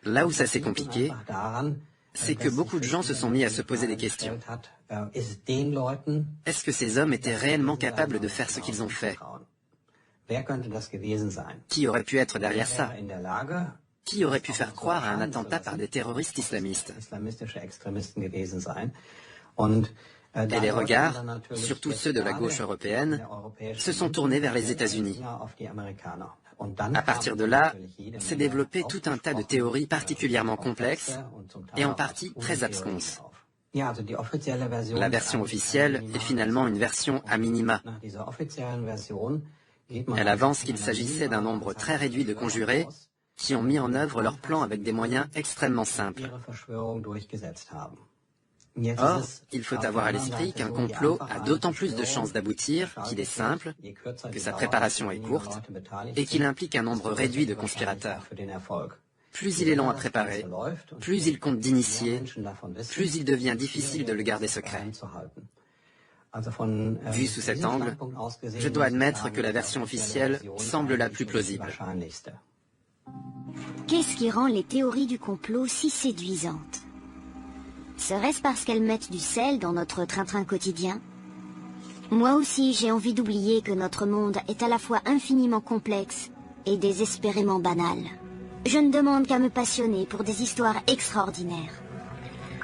Là où ça s'est compliqué, c'est que beaucoup de gens se sont mis à se poser des questions. Est-ce que ces hommes étaient réellement capables de faire ce qu'ils ont fait? Qui aurait pu être derrière ça? Qui aurait pu faire croire à un attentat par des terroristes islamistes? Et les regards, surtout ceux de la gauche européenne, se sont tournés vers les États-Unis. À partir de là, s'est développé tout un tas de théories particulièrement complexes et en partie très absconses. La version officielle est finalement une version à minima. Elle avance qu'il s'agissait d'un nombre très réduit de conjurés qui ont mis en œuvre leur plan avec des moyens extrêmement simples. Or, il faut avoir à l'esprit qu'un complot a d'autant plus de chances d'aboutir qu'il est simple, que sa préparation est courte et qu'il implique un nombre réduit de conspirateurs. Plus il est long à préparer, plus il compte d'initiés, plus il devient difficile de le garder secret. Vu sous cet angle, je dois admettre que la version officielle semble la plus plausible. Qu'est-ce qui rend les théories du complot si séduisantes? Serait-ce parce qu'elles mettent du sel dans notre train-train quotidien? Moi aussi, j'ai envie d'oublier que notre monde est à la fois infiniment complexe et désespérément banal. Je ne demande qu'à me passionner pour des histoires extraordinaires,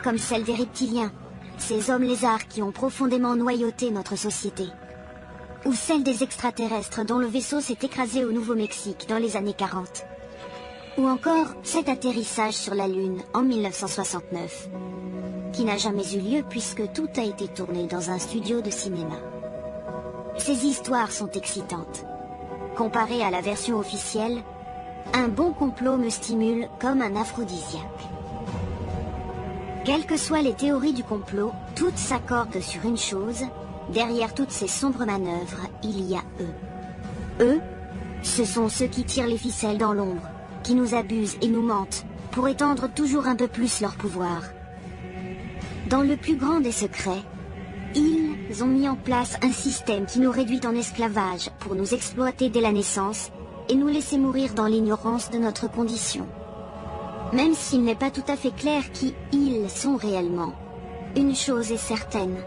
comme celle des reptiliens, ces hommes lézards qui ont profondément noyauté notre société, ou celle des extraterrestres dont le vaisseau s'est écrasé au Nouveau-Mexique dans les années 40, ou encore cet atterrissage sur la Lune en 1969, qui n'a jamais eu lieu puisque tout a été tourné dans un studio de cinéma. Ces histoires sont excitantes. Comparées à la version officielle, un bon complot me stimule comme un aphrodisiaque. Quelles que soient les théories du complot, toutes s'accordent sur une chose: derrière toutes ces sombres manœuvres, il y a eux. Eux, ce sont ceux qui tirent les ficelles dans l'ombre, qui nous abusent et nous mentent, pour étendre toujours un peu plus leur pouvoir. Dans le plus grand des secrets, ils ont mis en place un système qui nous réduit en esclavage pour nous exploiter dès la naissance et nous laisser mourir dans l'ignorance de notre condition. Même s'il n'est pas tout à fait clair qui ils sont réellement, une chose est certaine,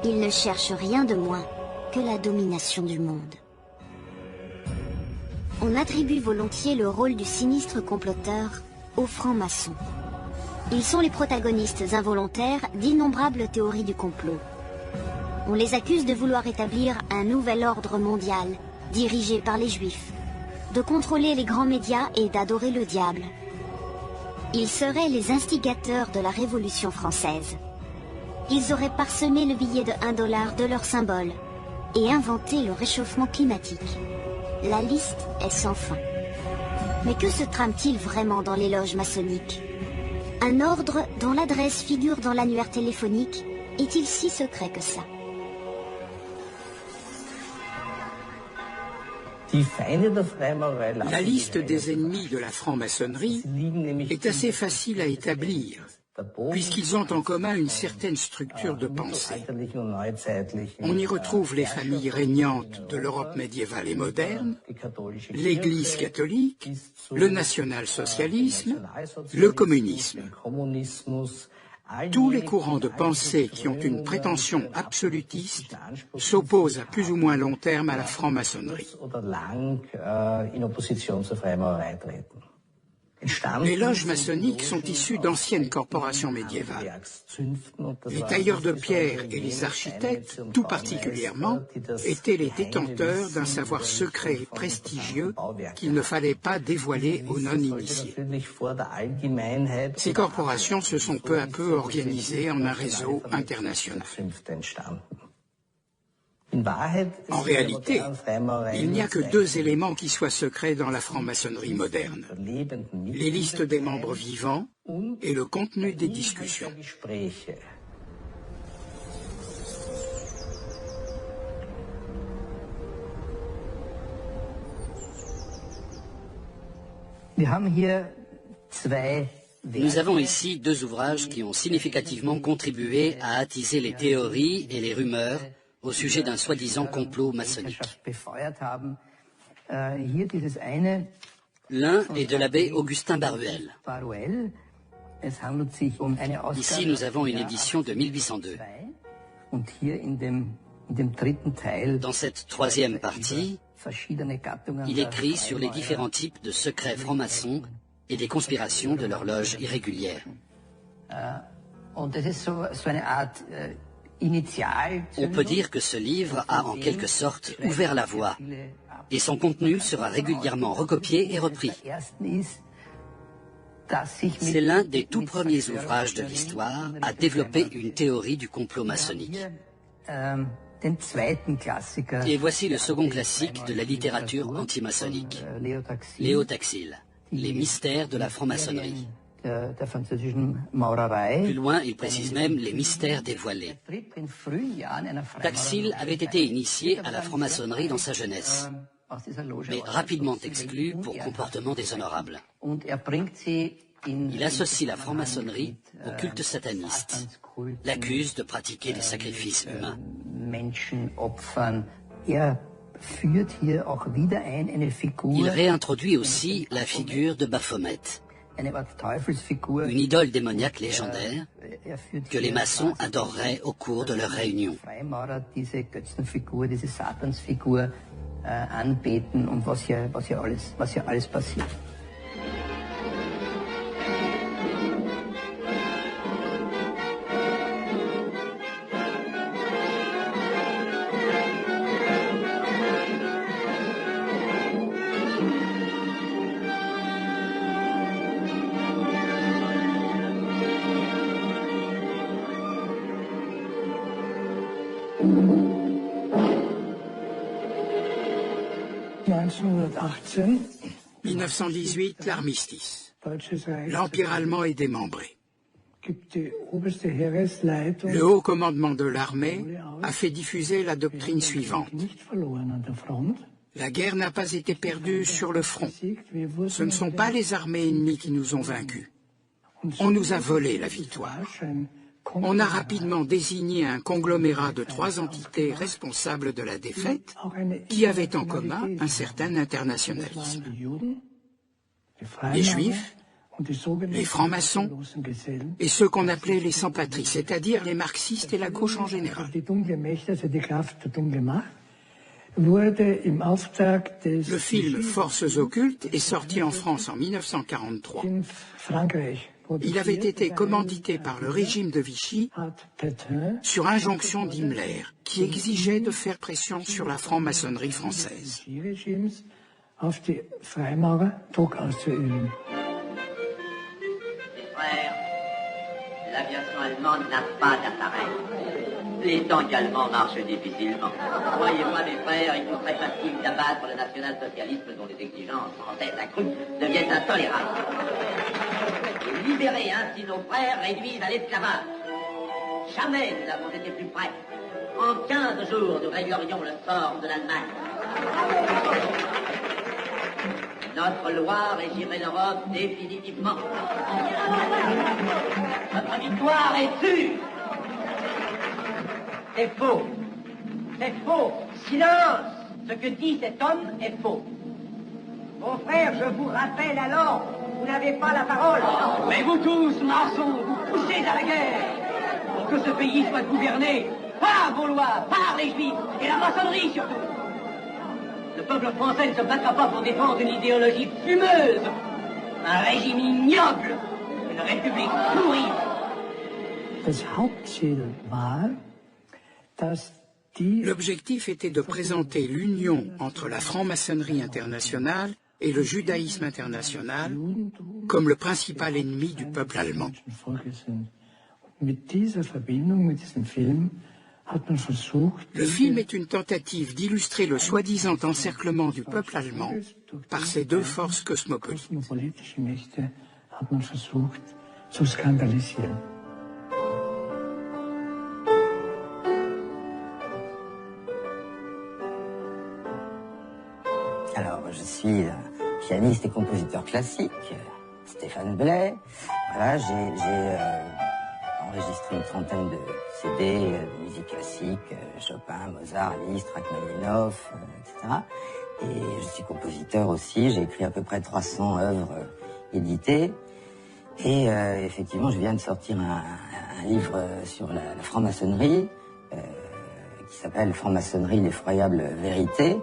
ils ne cherchent rien de moins que la domination du monde. On attribue volontiers le rôle du sinistre comploteur aux francs-maçons. Ils sont les protagonistes involontaires d'innombrables théories du complot. On les accuse de vouloir établir un nouvel ordre mondial, dirigé par les Juifs, de contrôler les grands médias et d'adorer le diable. Ils seraient les instigateurs de la Révolution française. Ils auraient parsemé le billet de $1 de leur symbole et inventé le réchauffement climatique. La liste est sans fin. Mais que se trame-t-il vraiment dans les loges maçonniques? Un ordre dont l'adresse figure dans l'annuaire téléphonique est-il si secret que ça? La liste des ennemis de la franc-maçonnerie est assez facile à établir, puisqu'ils ont en commun une certaine structure de pensée. On y retrouve les familles régnantes de l'Europe médiévale et moderne, l'Église catholique, le national-socialisme, le communisme. Tous les courants de pensée qui ont une prétention absolutiste s'opposent à plus ou moins long terme à la franc-maçonnerie. Les loges maçonniques sont issues d'anciennes corporations médiévales. Les tailleurs de pierre et les architectes, tout particulièrement, étaient les détenteurs d'un savoir secret et prestigieux qu'il ne fallait pas dévoiler aux non-initiés. Ces corporations se sont peu à peu organisées en un réseau international. En réalité, il n'y a que deux éléments qui soient secrets dans la franc-maçonnerie moderne: les listes des membres vivants et le contenu des discussions. Nous avons ici deux ouvrages qui ont significativement contribué à attiser les théories et les rumeurs au sujet d'un soi-disant complot maçonnique. L'un est de l'abbé Augustin Baruel. Ici, nous avons une édition de 1802. Dans cette troisième partie, il écrit sur les différents types de secrets francs-maçons et des conspirations de l'horloge irrégulière. On peut dire que ce livre a en quelque sorte ouvert la voie, et son contenu sera régulièrement recopié et repris. C'est l'un des tout premiers ouvrages de l'histoire à développer une théorie du complot maçonnique. Et voici le second classique de la littérature antimaçonnique, Léo Taxil, Les mystères de la franc-maçonnerie. Plus loin, il précise même les mystères dévoilés. Taxil avait été initié à la franc-maçonnerie dans sa jeunesse, mais rapidement exclu pour comportement déshonorable. Il associe la franc-maçonnerie au culte sataniste, l'accuse de pratiquer des sacrifices humains. Il réintroduit aussi la figure de Baphomet, une idole démoniaque légendaire que les maçons adoreraient au cours de leurs réunions. « 1918, l'armistice. L'Empire allemand est démembré. Le haut commandement de l'armée a fait diffuser la doctrine suivante. La guerre n'a pas été perdue sur le front. Ce ne sont pas les armées ennemies qui nous ont vaincus. On nous a volé la victoire. On a rapidement désigné un conglomérat de 3 entités responsables de la défaite qui avaient en commun un certain internationalisme. Les Juifs, les francs-maçons et ceux qu'on appelait les sans-patries, c'est-à-dire les marxistes et la gauche en général. Le film Forces occultes est sorti en France en 1943. Il avait été commandité par le régime de Vichy sur injonction d'Himmler, qui exigeait de faire pression sur la franc-maçonnerie française. Frères, l'aviation allemande n'a pas d'appareil. Les tanks allemands marchent difficilement. Croyez-moi, mes frères, il nous serait facile d'abattre le national-socialisme dont les exigences françaises accrues deviennent intolérables. Et libérer ainsi nos frères réduits à l'esclavage. Jamais nous n'avons été plus près. En 15 jours, nous réglerions le sort de l'Allemagne. Notre loi régirait l'Europe définitivement. Notre victoire est sûre. C'est faux. C'est faux. Silence. Ce que dit cet homme est faux. Mon frère, je vous rappelle alors, vous n'avez pas la parole. Mais vous tous, maçons, vous poussez à la guerre pour que ce pays soit gouverné par vos lois, par les Juifs et la maçonnerie surtout. Le peuple français ne se battra pas pour défendre une idéologie fumeuse, un régime ignoble, une république pourrie. L'objectif était de présenter l'union entre la franc-maçonnerie internationale et le judaïsme international comme le principal ennemi du peuple allemand. Le film est une tentative d'illustrer le soi-disant encerclement du peuple allemand par ces 2 forces cosmopolites. Alors, je suis pianiste et compositeur classique, Stéphane Blais. Voilà, j'ai enregistré une trentaine de CD de musique classique, Chopin, Mozart, Liszt, Rachmaninoff, etc. Et je suis compositeur aussi, j'ai écrit à peu près 300 œuvres éditées. Et effectivement, je viens de sortir un livre sur la franc-maçonnerie qui s'appelle « Franc-maçonnerie, l'effroyable vérité ».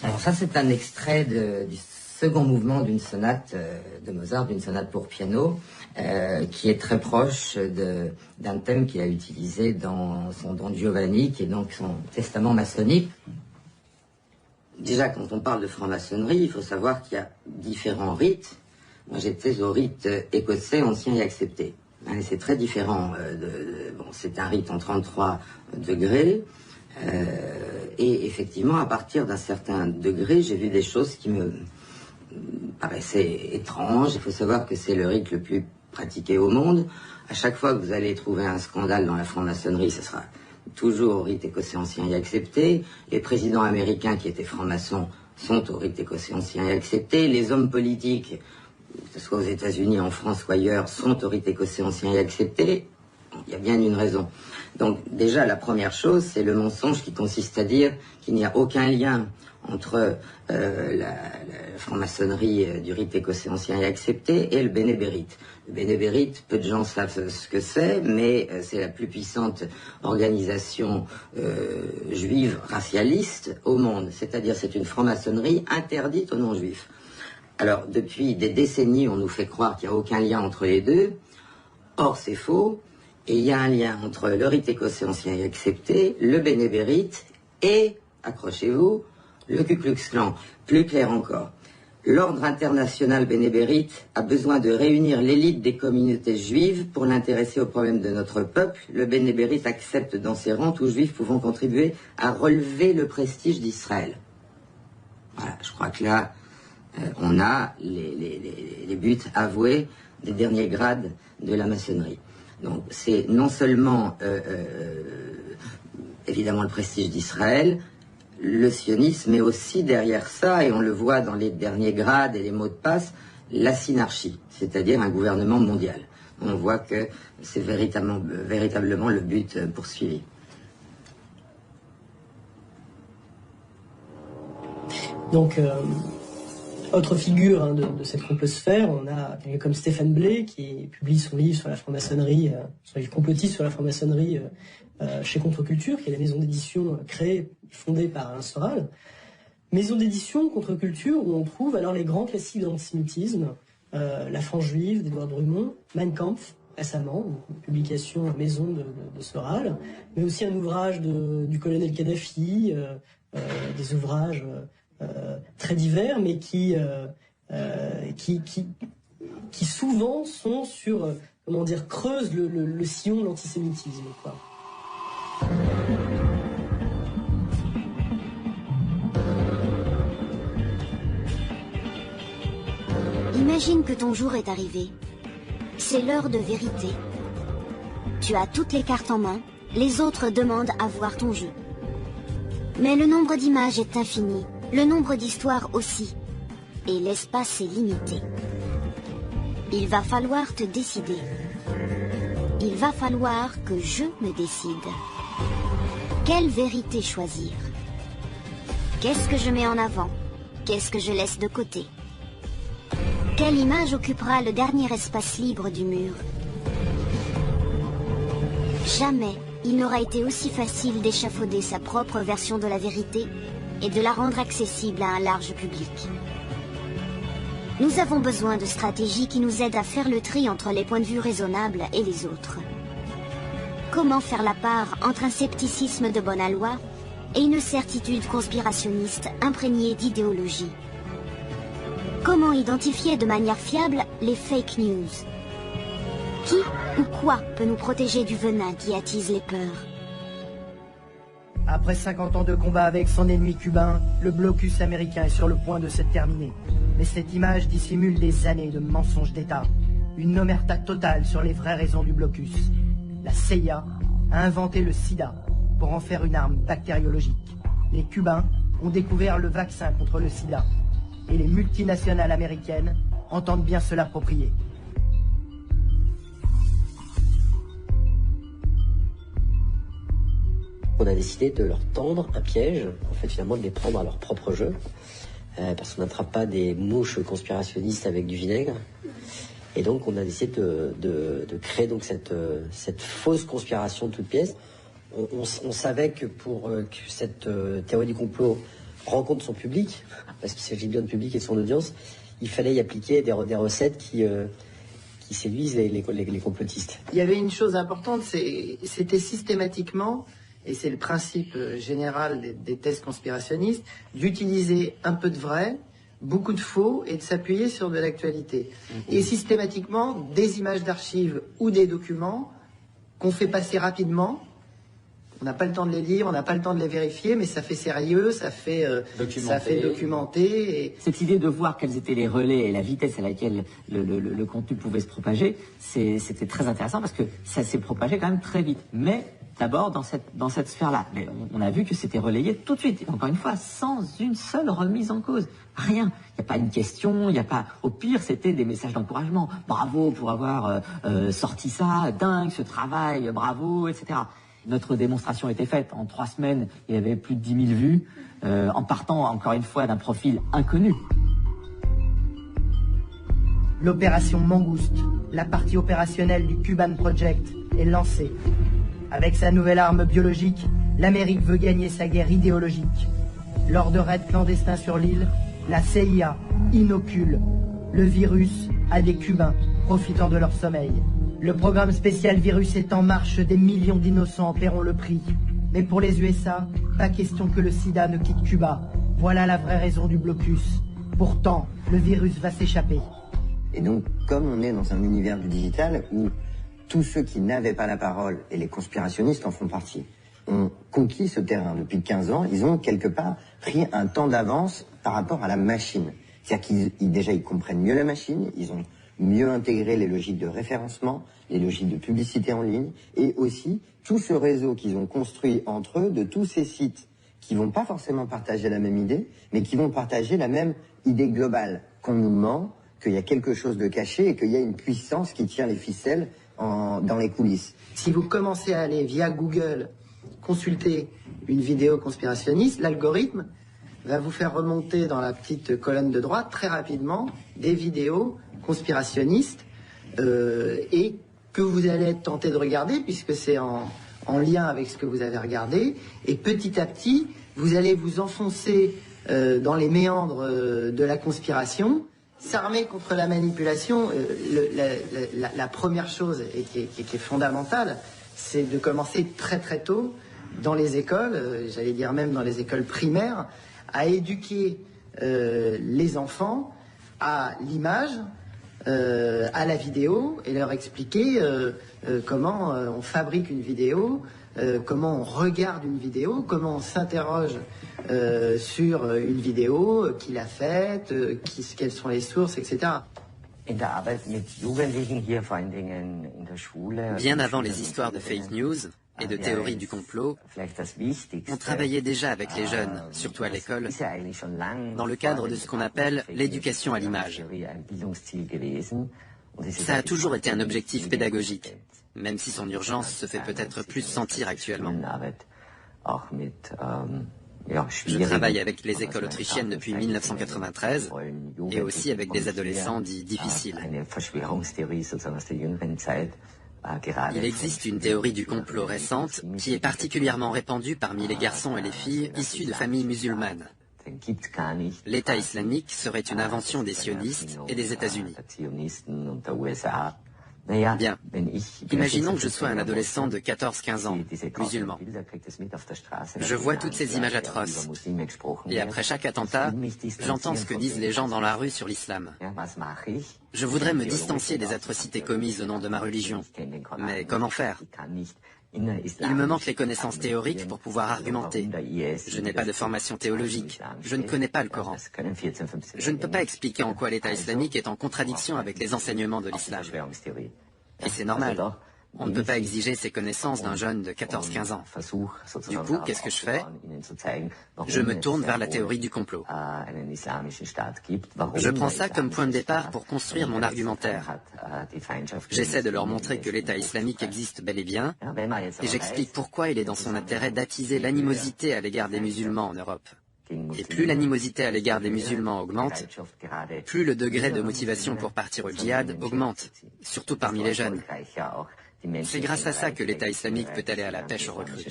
Alors ça, c'est un extrait du second mouvement d'une sonate de Mozart, d'une sonate pour piano, qui est très proche d'un thème qu'il a utilisé dans son Don Giovanni, qui est donc son testament maçonnique. Déjà, quand on parle de franc-maçonnerie, il faut savoir qu'il y a différents rites Moi, j'étais au rite écossais ancien et accepté. C'est très différent. Bon, c'est un rite en 33 degrés. Et effectivement, à partir d'un certain degré, j'ai vu des choses qui me paraissaient étranges. Il faut savoir que c'est le rite le plus pratiqué au monde. À chaque fois que vous allez trouver un scandale dans la franc-maçonnerie, ce sera toujours au rite écossais ancien et accepté. Les présidents américains qui étaient francs-maçons sont au rite écossais ancien et accepté. Les hommes politiques, que ce soit aux États-Unis, en France ou ailleurs, sont au rite écossais ancien et accepté. Il y a bien une raison. Donc déjà, la première chose, c'est le mensonge qui consiste à dire qu'il n'y a aucun lien entre la franc-maçonnerie du rite écossais ancien et accepté et le bénébérite. Le bénébérite, peu de gens savent ce que c'est, mais c'est la plus puissante organisation juive racialiste au monde. C'est-à-dire c'est une franc-maçonnerie interdite aux non-juifs. Alors, depuis des décennies, on nous fait croire qu'il n'y a aucun lien entre les deux. Or, c'est faux. Et il y a un lien entre le rite écossais ancien et accepté, le bénébérite et, accrochez-vous, le Ku Klux Klan. Plus clair encore, l'ordre international bénébérite a besoin de réunir l'élite des communautés juives pour l'intéresser aux problèmes de notre peuple. Le bénébérite accepte dans ses rangs tous juifs pouvant contribuer à relever le prestige d'Israël. Voilà, je crois que là, on a les buts avoués des derniers grades de la maçonnerie. Donc c'est non seulement évidemment le prestige d'Israël, le sionisme, mais aussi derrière ça, et on le voit dans les derniers grades et les mots de passe, la synarchie, c'est-à-dire un gouvernement mondial. On voit que c'est véritablement le but poursuivi. Donc, autre figure de cette complosphère, on a quelqu'un comme Stephen Blay qui publie son livre sur la franc-maçonnerie, son livre complotiste sur la franc-maçonnerie chez Contre-Culture, qui est la maison d'édition créée, fondée par Alain Soral. Maison d'édition Contre-Culture où on trouve alors les grands classiques de l'antisémitisme, La France juive d'Edouard Drummond, Mein Kampf récemment, une publication maison de Soral, mais aussi un ouvrage du colonel Kadhafi, des ouvrages très divers, mais qui souvent sont sur, comment dire, creusent le sillon de l'antisémitisme, quoi. Imagine que ton jour est arrivé. C'est l'heure de vérité. Tu as toutes les cartes en main, les autres demandent à voir ton jeu. Mais le nombre d'images est infini. Le nombre d'histoires aussi. Et l'espace est limité. Il va falloir te décider. Il va falloir que je me décide. Quelle vérité choisir? Qu'est-ce que je mets en avant? Qu'est-ce que je laisse de côté? Quelle image occupera le dernier espace libre du mur? Jamais il n'aura été aussi facile d'échafauder sa propre version de la vérité et de la rendre accessible à un large public. Nous avons besoin de stratégies qui nous aident à faire le tri entre les points de vue raisonnables et les autres. Comment faire la part entre un scepticisme de bonne aloi et une certitude conspirationniste imprégnée d'idéologie? Comment identifier de manière fiable les fake news? Qui ou quoi peut nous protéger du venin qui attise les peurs? Après 50 ans de combat avec son ennemi cubain, le blocus américain est sur le point de se terminer. Mais cette image dissimule des années de mensonges d'État. Une omerta totale sur les vraies raisons du blocus. La CIA a inventé le sida pour en faire une arme bactériologique. Les Cubains ont découvert le vaccin contre le sida. Et les multinationales américaines entendent bien se l'approprier. On a décidé de leur tendre un piège, en fait finalement de les prendre à leur propre jeu, parce qu'on n'attrape pas des mouches conspirationnistes avec du vinaigre. Et donc on a décidé de créer donc cette fausse conspiration de toutes pièces. On savait que pour que cette théorie du complot rencontre son public, parce qu'il s'agit bien de public et de son audience, il fallait y appliquer des recettes qui séduisent les complotistes. Il y avait une chose importante, c'était systématiquement, et c'est le principe général des thèses conspirationnistes, d'utiliser un peu de vrai beaucoup de faux et de s'appuyer sur de l'actualité. Et systématiquement, des images d'archives ou des documents qu'on fait passer rapidement. On n'a pas le temps de les lire, on n'a pas le temps de les vérifier, mais ça fait sérieux, ça fait documenter. Et... Cette idée de voir quels étaient les relais et la vitesse à laquelle le contenu pouvait se propager, c'était très intéressant parce que ça s'est propagé quand même très vite. Mais d'abord dans cette sphère-là. Mais on a vu que c'était relayé tout de suite. Encore une fois, sans une seule remise en cause. Rien. Il n'y a pas une question, il n'y a pas... Au pire, c'était des messages d'encouragement. Bravo pour avoir sorti ça, dingue ce travail, bravo, etc. Notre démonstration était faite. En 3 semaines, il y avait plus de 10 000 vues, en partant, encore une fois, d'un profil inconnu. L'opération Mangouste, la partie opérationnelle du Cuban Project, est lancée. Avec sa nouvelle arme biologique, l'Amérique veut gagner sa guerre idéologique. Lors de raids clandestins sur l'île, la CIA inocule le virus à des Cubains profitant de leur sommeil. Le programme spécial virus est en marche, des millions d'innocents en paieront le prix. Mais pour les USA, pas question que le sida ne quitte Cuba. Voilà la vraie raison du blocus. Pourtant, le virus va s'échapper. Et donc, comme on est dans un univers du digital où tous ceux qui n'avaient pas la parole, et les conspirationnistes en font partie, ont conquis ce terrain depuis 15 ans, ils ont quelque part pris un temps d'avance par rapport à la machine. C'est-à-dire qu'ils comprennent mieux la machine, ils ont mieux intégré les logiques de référencement, les logiques de publicité en ligne, et aussi tout ce réseau qu'ils ont construit entre eux de tous ces sites qui vont pas forcément partager la même idée, mais qui vont partager la même idée globale, qu'on nous ment, qu'il y a quelque chose de caché et qu'il y a une puissance qui tient les ficelles dans les coulisses. Si vous commencez à aller via Google consulter une vidéo conspirationniste, l'algorithme va vous faire remonter dans la petite colonne de droite très rapidement des vidéos conspirationnistes et que vous allez être tenté de regarder puisque c'est en lien avec ce que vous avez regardé, et petit à petit vous allez vous enfoncer dans les méandres de la conspiration. S'armer contre la manipulation, la première chose et qui est fondamentale, c'est de commencer très très tôt dans les écoles, j'allais dire même dans les écoles primaires, à éduquer les enfants à l'image, à la vidéo, et leur expliquer comment on fabrique une vidéo, comment on regarde une vidéo, comment on s'interroge sur une vidéo, qui l'a faite, quelles sont les sources, etc. Bien avant les histoires de fake news et de théories du complot, on travaillait déjà avec les jeunes, surtout à l'école, dans le cadre de ce qu'on appelle l'éducation à l'image. Ça a toujours été un objectif pédagogique, même si son urgence se fait peut-être plus sentir actuellement. Je travaille avec les écoles autrichiennes depuis 1993 et aussi avec des adolescents dits difficiles. Il existe une théorie du complot récente qui est particulièrement répandue parmi les garçons et les filles issus de familles musulmanes. L'État islamique serait une invention des sionistes et des États-Unis. Bien, imaginons que je sois un adolescent de 14-15 ans, musulman. Je vois toutes ces images atroces, et après chaque attentat, j'entends ce que disent les gens dans la rue sur l'islam. Je voudrais me distancier des atrocités commises au nom de ma religion, mais comment faire ? Il me manque les connaissances théoriques pour pouvoir argumenter. Je n'ai pas de formation théologique. Je ne connais pas le Coran. Je ne peux pas expliquer en quoi l'État islamique est en contradiction avec les enseignements de l'islam. Et c'est normal. On ne peut pas exiger ces connaissances d'un jeune de 14-15 ans. Du coup, qu'est-ce que je fais ? Je me tourne vers la théorie du complot. Je prends ça comme point de départ pour construire mon argumentaire. J'essaie de leur montrer que l'État islamique existe bel et bien, et j'explique pourquoi il est dans son intérêt d'attiser l'animosité à l'égard des musulmans en Europe. Et plus l'animosité à l'égard des musulmans augmente, plus le degré de motivation pour partir au djihad augmente, surtout parmi les jeunes. C'est grâce à ça que l'État islamique peut aller à la pêche aux recrues.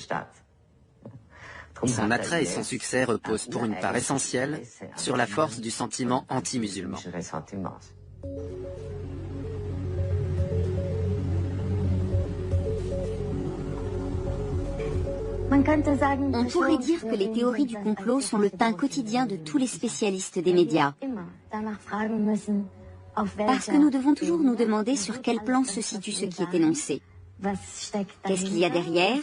Son attrait et son succès reposent pour une part essentielle sur la force du sentiment anti-musulman. On pourrait dire que les théories du complot sont le pain quotidien de tous les spécialistes des médias. Parce que nous devons toujours nous demander sur quel plan se situe ce qui est énoncé. Qu'est-ce qu'il y a derrière?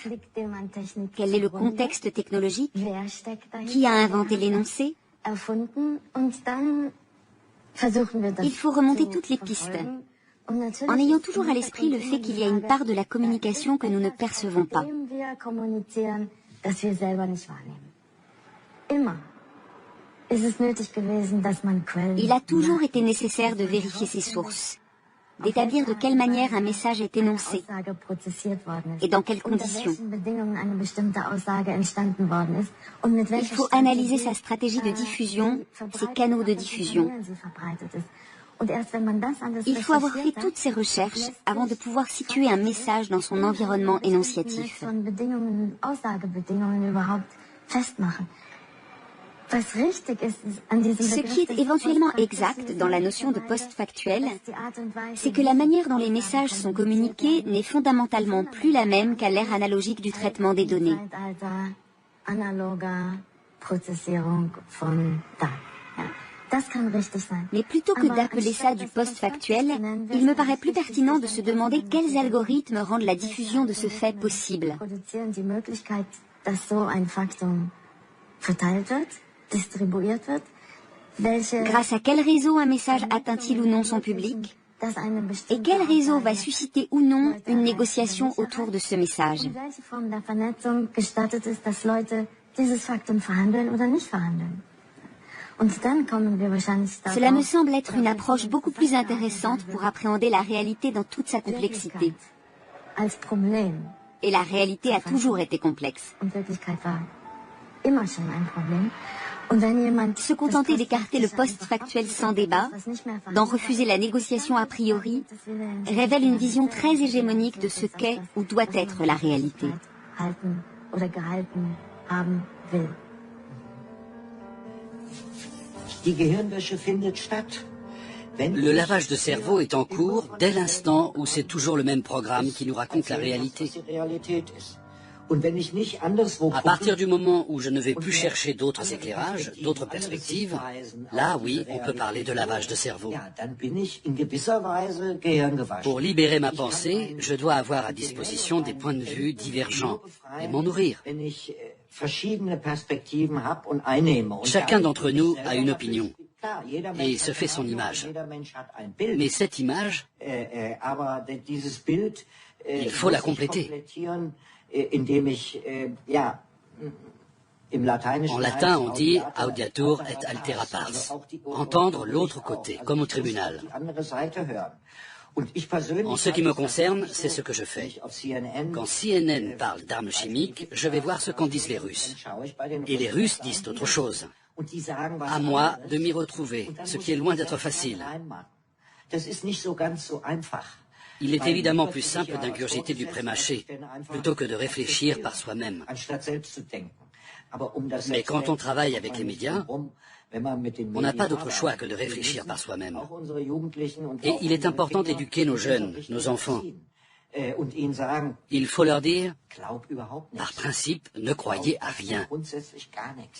Quel est le contexte technologique? Qui a inventé l'énoncé? Il faut remonter toutes les pistes, en ayant toujours à l'esprit le fait qu'il y a une part de la communication que nous ne percevons pas. Il a toujours été nécessaire de vérifier ses sources, d'établir de quelle manière un message est énoncé et dans quelles conditions. Il faut analyser sa stratégie de diffusion, ses canaux de diffusion. Il faut avoir fait toutes ces recherches avant de pouvoir situer un message dans son environnement énonciatif. Ce qui est éventuellement exact dans la notion de post-factuel, c'est que la manière dont les messages sont communiqués n'est fondamentalement plus la même qu'à l'ère analogique du traitement des données. Mais plutôt que d'appeler ça du post-factuel, il me paraît plus pertinent de se demander quels algorithmes rendent la diffusion de ce fait possible. Grâce à quel réseau un message atteint-il ou non son public? Et quel réseau va susciter ou non une négociation autour de ce message? Cela me semble être une approche beaucoup plus intéressante pour appréhender la réalité dans toute sa complexité. Et la réalité a toujours été complexe. Se contenter d'écarter le post-factuel sans débat, d'en refuser la négociation a priori, révèle une vision très hégémonique de ce qu'est ou doit être la réalité. Le lavage de cerveau est en cours dès l'instant où c'est toujours le même programme qui nous raconte la réalité. À partir du moment où je ne vais plus chercher d'autres éclairages, d'autres perspectives, là oui, on peut parler de lavage de cerveau. Pour libérer ma pensée, je dois avoir à disposition des points de vue divergents et m'en nourrir. Chacun d'entre nous a une opinion et il se fait son image. Mais cette image, il faut la compléter. En latin, on dit « audiatur et altera pars », entendre l'autre côté, comme au tribunal. En ce qui me concerne, c'est ce que je fais. Quand CNN parle d'armes chimiques, je vais voir ce qu'en disent les Russes. Et les Russes disent autre chose. À moi de m'y retrouver, ce qui est loin d'être facile. Il est évidemment plus simple d'ingurgiter du pré-mâché, plutôt que de réfléchir par soi-même. Mais quand on travaille avec les médias, on n'a pas d'autre choix que de réfléchir par soi-même. Et il est important d'éduquer nos jeunes, nos enfants. Il faut leur dire, par principe, ne croyez à rien.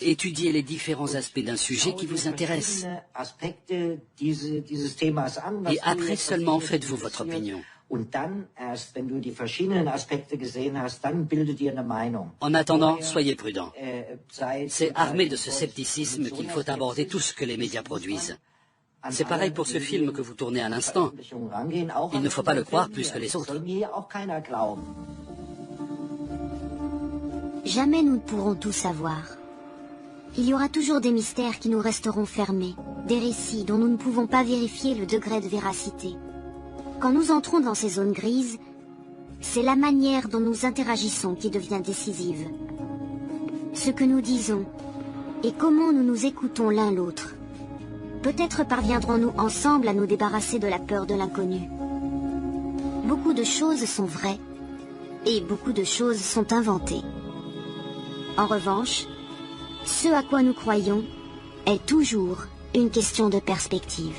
Étudiez les différents aspects d'un sujet qui vous intéresse. Et après seulement faites-vous votre opinion. En attendant, soyez prudents. C'est armé de ce scepticisme qu'il faut aborder tout ce que les médias produisent. C'est pareil pour ce film que vous tournez à l'instant. Il ne faut pas le croire plus que les autres. Jamais nous ne pourrons tout savoir. Il y aura toujours des mystères qui nous resteront fermés, des récits dont nous ne pouvons pas vérifier le degré de véracité. Quand nous entrons dans ces zones grises, c'est la manière dont nous interagissons qui devient décisive. Ce que nous disons et comment nous nous écoutons l'un l'autre. Peut-être parviendrons-nous ensemble à nous débarrasser de la peur de l'inconnu. Beaucoup de choses sont vraies et beaucoup de choses sont inventées. En revanche, ce à quoi nous croyons est toujours une question de perspective.